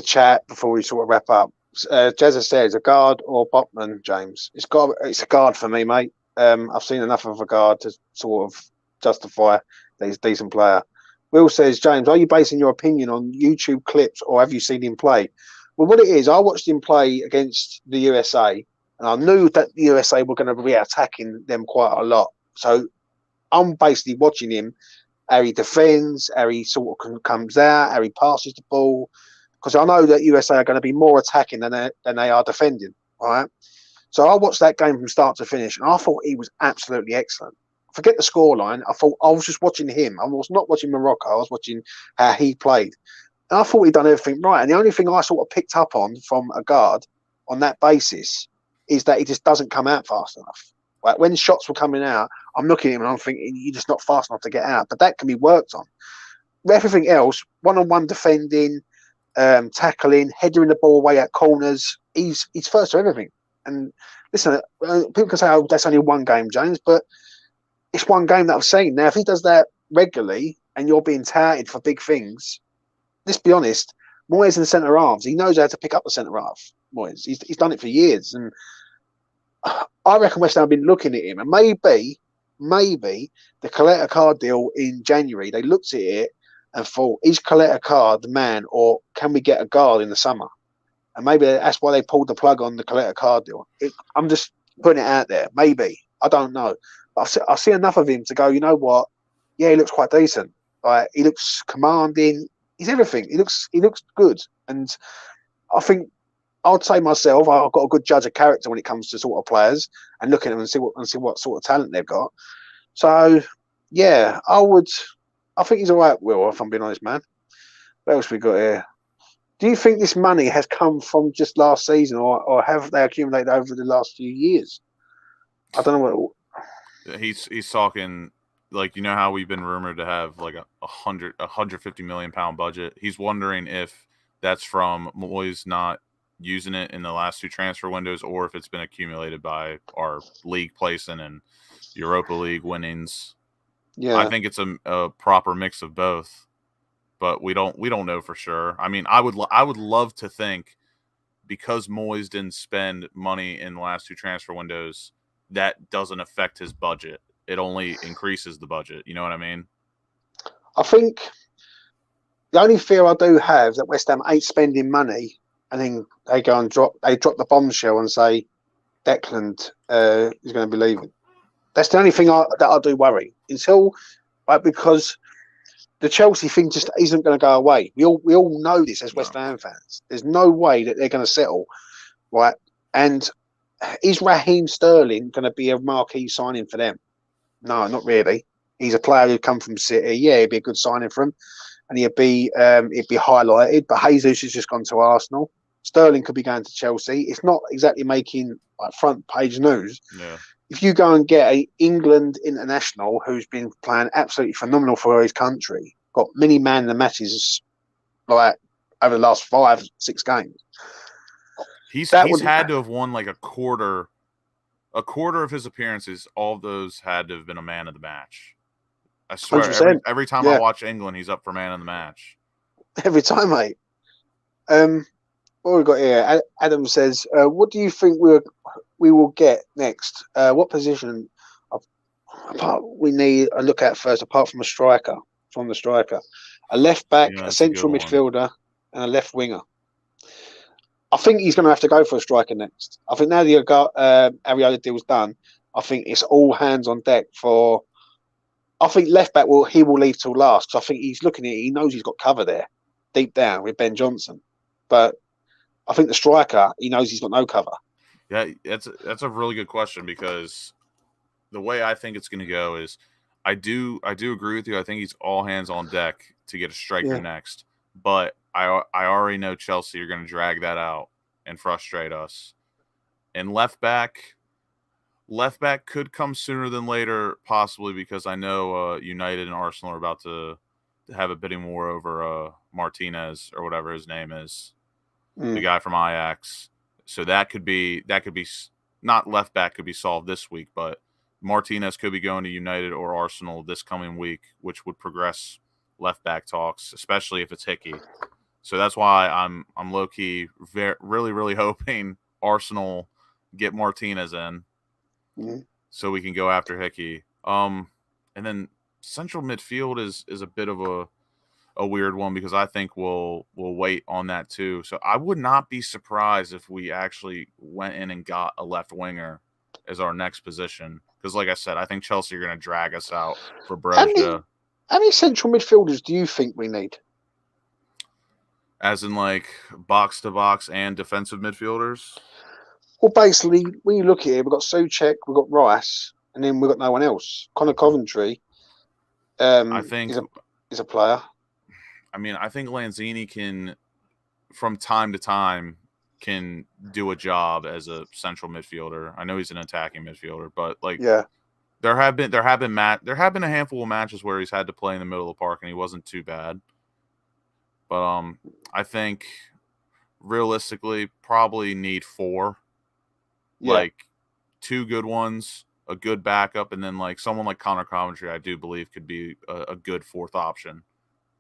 chat before we sort of wrap up. Jezza says, a guard or Botman, James? It's a guard for me, mate. I've seen enough of a guard to sort of justify that he's a decent player. Will says, James, are you basing your opinion on YouTube clips or have you seen him play? Well, what it is, I watched him play against the USA and I knew that the USA were going to be attacking them quite a lot. So I'm basically watching him, how he defends, how he sort of comes out, how he passes the ball, because I know that USA are going to be more attacking than they are defending, right? So I watched that game from start to finish, and I thought he was absolutely excellent. Forget the scoreline. I thought I was just watching him. I was not watching Morocco. I was watching how he played. And I thought he'd done everything right. And the only thing I sort of picked up on from a guard on that basis is that he just doesn't come out fast enough. Like when shots were coming out, I'm looking at him and I'm thinking, you're just not fast enough to get out. But that can be worked on. Everything else, one-on-one defending, tackling, heading the ball away at corners, he's first to everything. And listen, people can say, oh, that's only one game, James, but it's one game that I've seen. Now, if he does that regularly and you're being touted for big things, let's be honest, Moyes in the centre halves, he knows how to pick up the centre half. Moyes, he's done it for years. And I reckon West Ham have been looking at him. And maybe the Coletta card deal in January, they looked at it and thought, is Coletta card the man, or can we get a guard in the summer? And maybe that's why they pulled the plug on the Coletta card deal. I'm just putting it out there. Maybe. I don't know. But I've seen enough of him to go, you know what? Yeah, he looks quite decent. Like, he looks commanding. He's everything. He looks good. And I think I'd say myself, I've got a good judge of character when it comes to sort of players and look at them and see what sort of talent they've got. So, yeah, I think he's all right, Will, if I'm being honest, man. What else we got here? Do you think this money has come from just last season, or have they accumulated over the last few years? I don't know what. He's talking, like, you know how we've been rumored to have like a 150 million pound budget. He's wondering if that's from Moyes not using it in the last two transfer windows, or if it's been accumulated by our league placing and Europa League winnings. Yeah, I think it's a proper mix of both. But we don't know for sure. I mean, I would love to think, because Moyes didn't spend money in the last two transfer windows, that doesn't affect his budget. It only increases the budget. You know what I mean? I think the only fear I do have is that West Ham ain't spending money, and then they go and drop the bombshell and say Declan is going to be leaving. That's the only thing that I do worry until, because the Chelsea thing just isn't going to go away. We all know this as West Ham fans. There's no way that they're going to settle, right? And is Raheem Sterling going to be a marquee signing for them? No, not really. He's a player who'd come from City. Yeah, he'd be a good signing for him, and he'd be highlighted. But Jesus has just gone to Arsenal. Sterling could be going to Chelsea. It's not exactly making like front page news. Yeah. If you go and get an England international who's been playing absolutely phenomenal for his country, got many man in the matches like over the last 5-6 games. He's had to have won like a quarter of his appearances. All of those had to have been a man of the match. I swear, every time I watch England, he's up for man of the match. Every time, mate. What we got here? Adam says, "What do you think we will get next? What position we need a look at first, apart from a striker? From the striker, a left back, a central midfielder, and a left winger. I think he's going to have to go for a striker next. I think now the Areola deal's done, I think it's all hands on deck for. I think left back will leave till last. I think he's looking at it. He knows he's got cover there, deep down with Ben Johnson, but." I think the striker, he knows he's got no cover. Yeah, that's a really good question, because the way I think it's going to go is I do agree with you. I think he's all hands on deck to get a striker next. But I already know Chelsea are going to drag that out and frustrate us. And left back could come sooner than later, possibly, because I know United and Arsenal are about to have a bidding war over Martinez, or whatever his name is. The guy from Ajax. So that could be not left back could be solved this week, but Martinez could be going to United or Arsenal this coming week, which would progress left back talks, especially if it's Hickey. So that's why I'm low key really, really hoping Arsenal get Martinez in so we can go after Hickey. And then central midfield is a bit of a weird one, because I think we'll wait on that too. So I would not be surprised if we actually went in and got a left winger as our next position. Because like I said, I think Chelsea are going to drag us out for Broja. How many central midfielders do you think we need? As in like box to box and defensive midfielders? Well, basically, when you look at it, we've got Souček, we've got Rice, and then we've got no one else. Connor Coventry I think. is a player. I mean, I think Lanzini can, from time to time, can do a job as a central midfielder. I know he's an attacking midfielder, but like, Yeah. there have been a handful of matches where he's had to play in the middle of the park and he wasn't too bad. But I think realistically probably need 4. Yeah. Like 2 good ones, a good backup, and then like someone like Connor Coventry, I do believe could be a good 4th option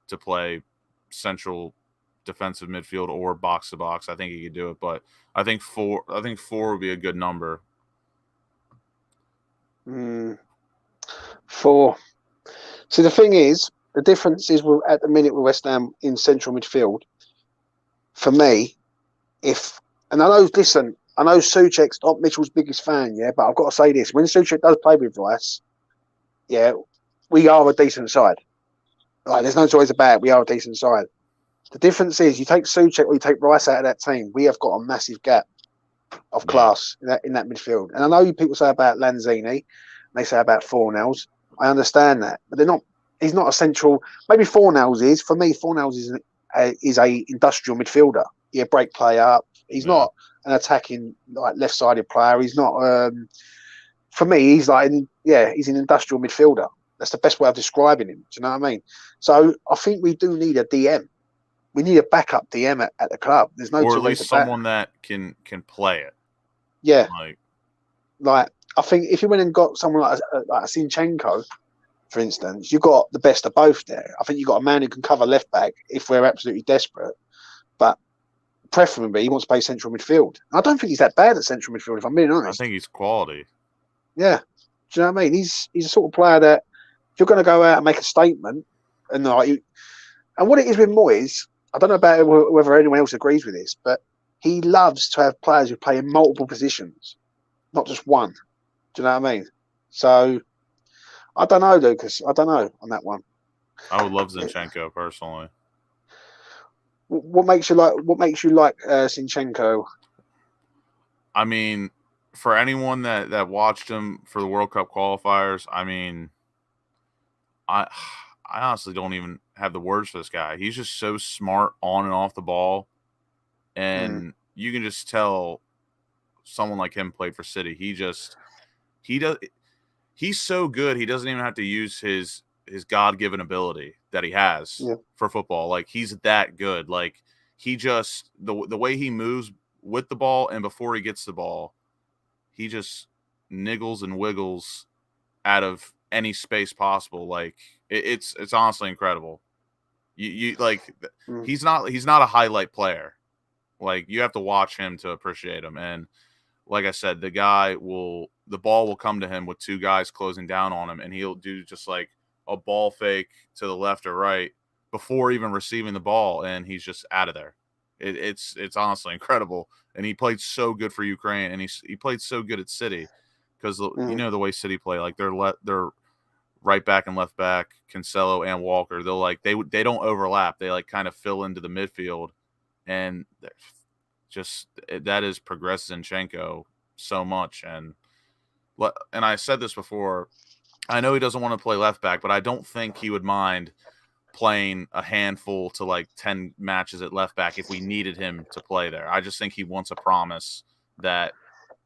to play central defensive midfield or box to box. I think he could do it, but I think 4 would be a good number. 4. See, the thing is, the difference is at the minute with West Ham in central midfield. For me, I know Souček's not Mitchell's biggest fan, yeah, but I've got to say this: when Souček does play with Rice, yeah, we are a decent side. Like, there's no choice about it. We are a decent side. The difference is, you take Souček or you take Rice out of that team, we have got a massive gap of class in that midfield. And I know people say about Lanzini, they say about Fornells. I understand that, but they're not. He's not a central. Maybe Fornells is. For me, Fornells is a industrial midfielder. Yeah, break play up. He's not an attacking like left-sided player. He's not. For me, he's he's an industrial midfielder. That's the best way of describing him. Do you know what I mean? So I think we do need a DM. We need a backup DM at the club. There's no, or at least someone that can play it. Yeah, like I think if you went and got someone like a Zinchenko, for instance, you've got the best of both there. I think you've got a man who can cover left back if we're absolutely desperate, but preferably he wants to play central midfield. I don't think he's that bad at central midfield, if I'm being honest. I think he's quality. Yeah, do you know what I mean? He's a sort of player that if you're going to go out and make a statement, and what it is with Moyes, I don't know about whether anyone else agrees with this, but he loves to have players who play in multiple positions, not just one. Do you know what I mean? So I don't know, Lucas. I don't know on that one. I would love Zinchenko personally. What makes you like Zinchenko? I mean, for anyone that watched him for the World Cup qualifiers, I mean, I honestly don't even have the words for this guy. He's just so smart on and off the ball, and you can just tell someone like him played for City. He's so good. He doesn't even have to use his God-given ability that he has for football. Like, he's that good. Like, he just the way he moves with the ball and before he gets the ball, he just niggles and wiggles out of any space possible. Like, it's honestly incredible. You like, he's not a highlight player. Like, you have to watch him to appreciate him. And like I said, the ball will come to him with 2 guys closing down on him, and he'll do just like a ball fake to the left or right before even receiving the ball, and he's just out of there. It's honestly incredible. And he played so good for Ukraine, and he played so good at City because you know the way City play, like they're right back and left back, Cancelo and Walker. They'll like they don't overlap. They like kind of fill into the midfield, and just that is progressed Zinchenko so much. And I said this before, I know he doesn't want to play left back, but I don't think he would mind playing a handful to like 10 matches at left back if we needed him to play there. I just think he wants a promise that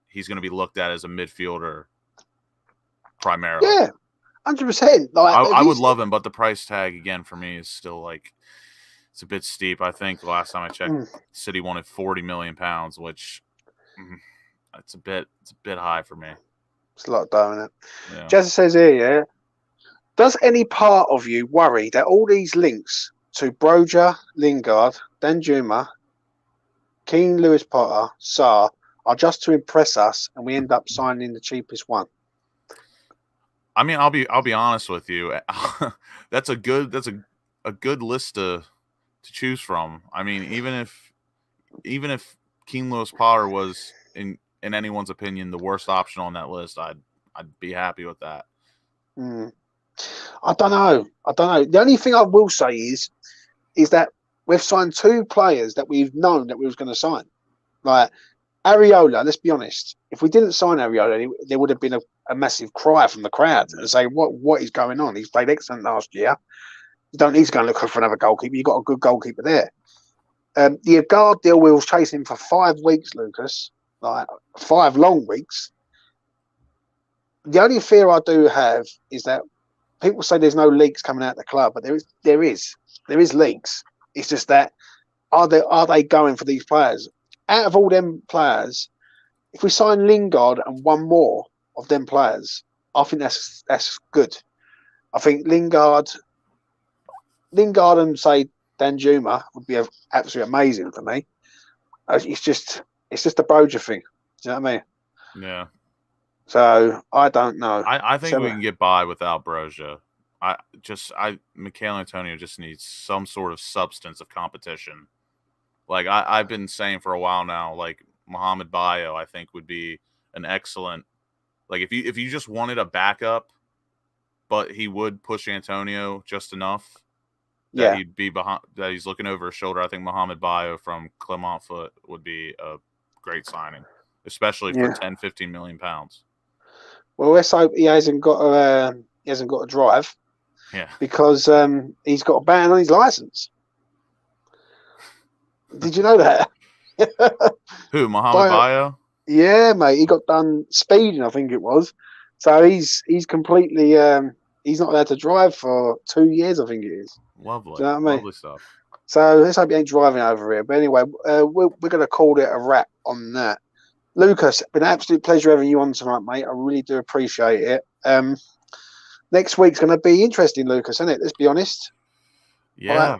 he's going to be looked at as a midfielder primarily. Yeah, 100%. Like, I would love him, but the price tag again for me is still like, it's a bit steep. I think the last time I checked, City wanted £40 million, which it's a bit high for me. It's a lot, don't it? Yeah. Jazz says here, does any part of you worry that all these links to Broja, Lingard, Danjuma, Keane, Lewis Potter, Sarr are just to impress us, and we end up signing the cheapest one? I mean, I'll be honest with you. That's a good list to choose from. I mean, even if Keane, Lewis Potter was in anyone's opinion the worst option on that list, I'd be happy with that. I don't know. The only thing I will say is that we've signed 2 players that we've known that we was going to sign. Like, Areola, let's be honest. If we didn't sign Areola, there would have been a massive cry from the crowd and say, "What is going on? He's played excellent last year. You don't need to go and look for another goalkeeper. You've got a good goalkeeper there." The guard deal we was chasing for 5 weeks, Lucas, like 5 long weeks. The only fear I do have is that people say there's no leaks coming out of the club, but there is leaks. It's just that are they going for these players? Out of all them players, if we sign Lingard and one more of them players, I think that's good. I think Lingard and say Danjuma would be absolutely amazing for me. It's just the Broja thing. Do you know what I mean? Yeah. So I don't know. I think we can get by without Broja. Michail Antonio just needs some sort of substance of competition. Like I've been saying for a while now, like Mohamed Bayo, I think would be an excellent. Like if you just wanted a backup, but he would push Antonio just enough that he'd be behind, that he's looking over his shoulder. I think Mohamed Bayo from Clermont Foot would be a great signing, especially for 10, 15 million pounds. Well, let's hope he hasn't got a drive. Yeah, because he's got a ban on his license. Did you know that? Who, Mohamed Bayo? Yeah, mate. He got done speeding, I think it was. So he's completely he's not allowed to drive for 2 years, I think it is. Lovely. Do you know what I mean? Lovely stuff. So let's hope he ain't driving over here. But anyway, we're going to call it a wrap on that. Lucas, been an absolute pleasure having you on tonight, mate. I really do appreciate it. Next week's going to be interesting, Lucas, isn't it? Let's be honest. Yeah.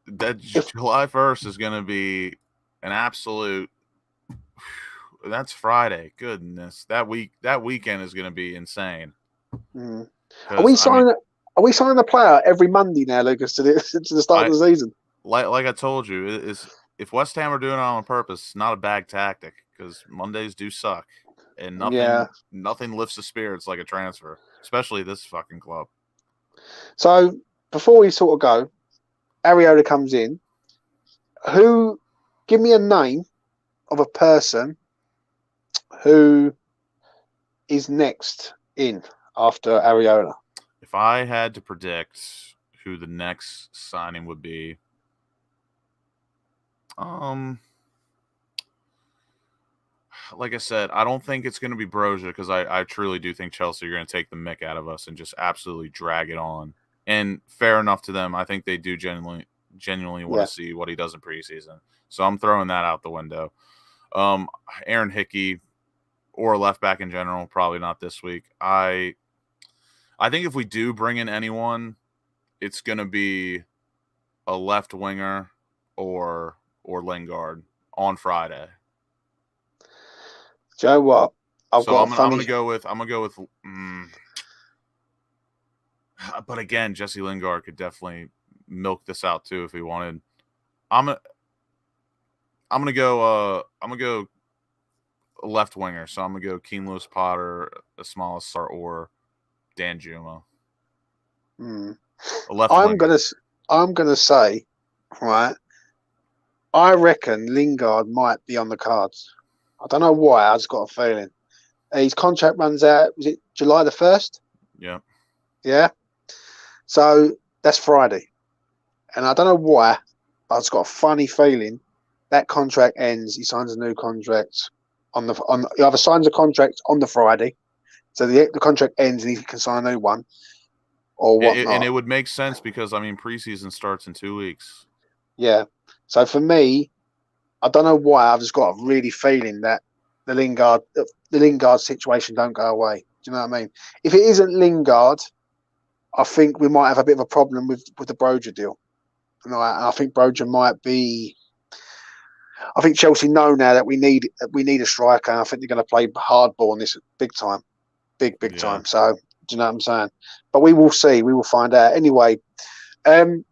That July 1st is going to be an absolute. That's Friday. Goodness, that weekend is going to be insane. Mm. Are we signing a player every Monday now, Lucas, to the start of the season? Like I told you, if West Ham are doing it on purpose, it's not a bad tactic because Mondays do suck, and nothing lifts the spirits like a transfer, especially this fucking club. So before we sort of go, Areola comes in. Give me a name of a person who is next in after Areola. If I had to predict who the next signing would be, like I said, I don't think it's going to be Broja because I truly do think Chelsea are going to take the mick out of us and just absolutely drag it on. And fair enough to them. I think they do genuinely want to see what he does in preseason. So I'm throwing that out the window. Aaron Hickey or left back in general, probably not this week. I think if we do bring in anyone, it's going to be a left winger or Lingard on Friday. Joe, what? I'm gonna go with. But again, Jesse Lingard could definitely milk this out too if he wanted. I'm gonna go a left winger. So I'm gonna go Keane Lewis Potter, Ismail Sarr, or Danjuma. A left winger. I'm gonna say, right. I reckon Lingard might be on the cards. I don't know why. I just got a feeling. His contract runs out. Was it July the 1st? Yeah. Yeah. So that's Friday, and I don't know why. I just got a funny feeling that contract ends. He signs a new contract he either signs a contract on the Friday, so the contract ends and he can sign a new one, or whatnot. And it would make sense because preseason starts in 2 weeks. Yeah. So for me, I don't know why. I've just got a really feeling that the Lingard situation don't go away. Do you know what I mean? If it isn't Lingard, I think we might have a bit of a problem with the Broja deal. And I think Broja might be. I think Chelsea know now that we need a striker. And I think they're going to play hardball on this big time, big time. So do you know what I'm saying? But we will see. We will find out. Anyway,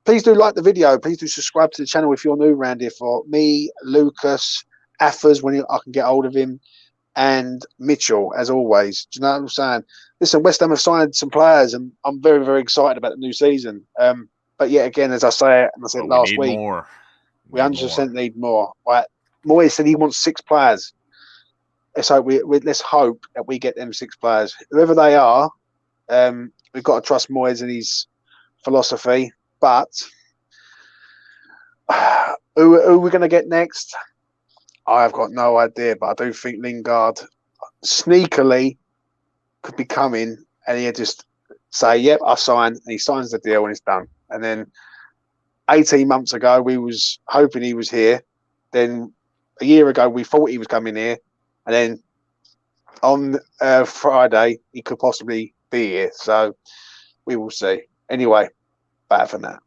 please do like the video. Please do subscribe to the channel if you're new around here. For me, Lucas, Affers, when I can get hold of him, and Mitchell, as always. Do you know what I'm saying? Listen, West Ham have signed some players, and I'm very, very excited about the new season. But yet again, as I say it, and I said last week, we 100% need more. Right? Moyes said he wants 6 players. So let's hope that we get them 6 players. Whoever they are, we've got to trust Moyes and his philosophy. But who are we going to get next? I've got no idea. But I do think Lingard sneakily could be coming, and he'll just say, "Yep, I sign," and he signs the deal, and it's done. And then 18 months ago, we was hoping he was here. Then a year ago, we thought he was coming here, and then on Friday, he could possibly be here. So we will see. Anyway, better than that.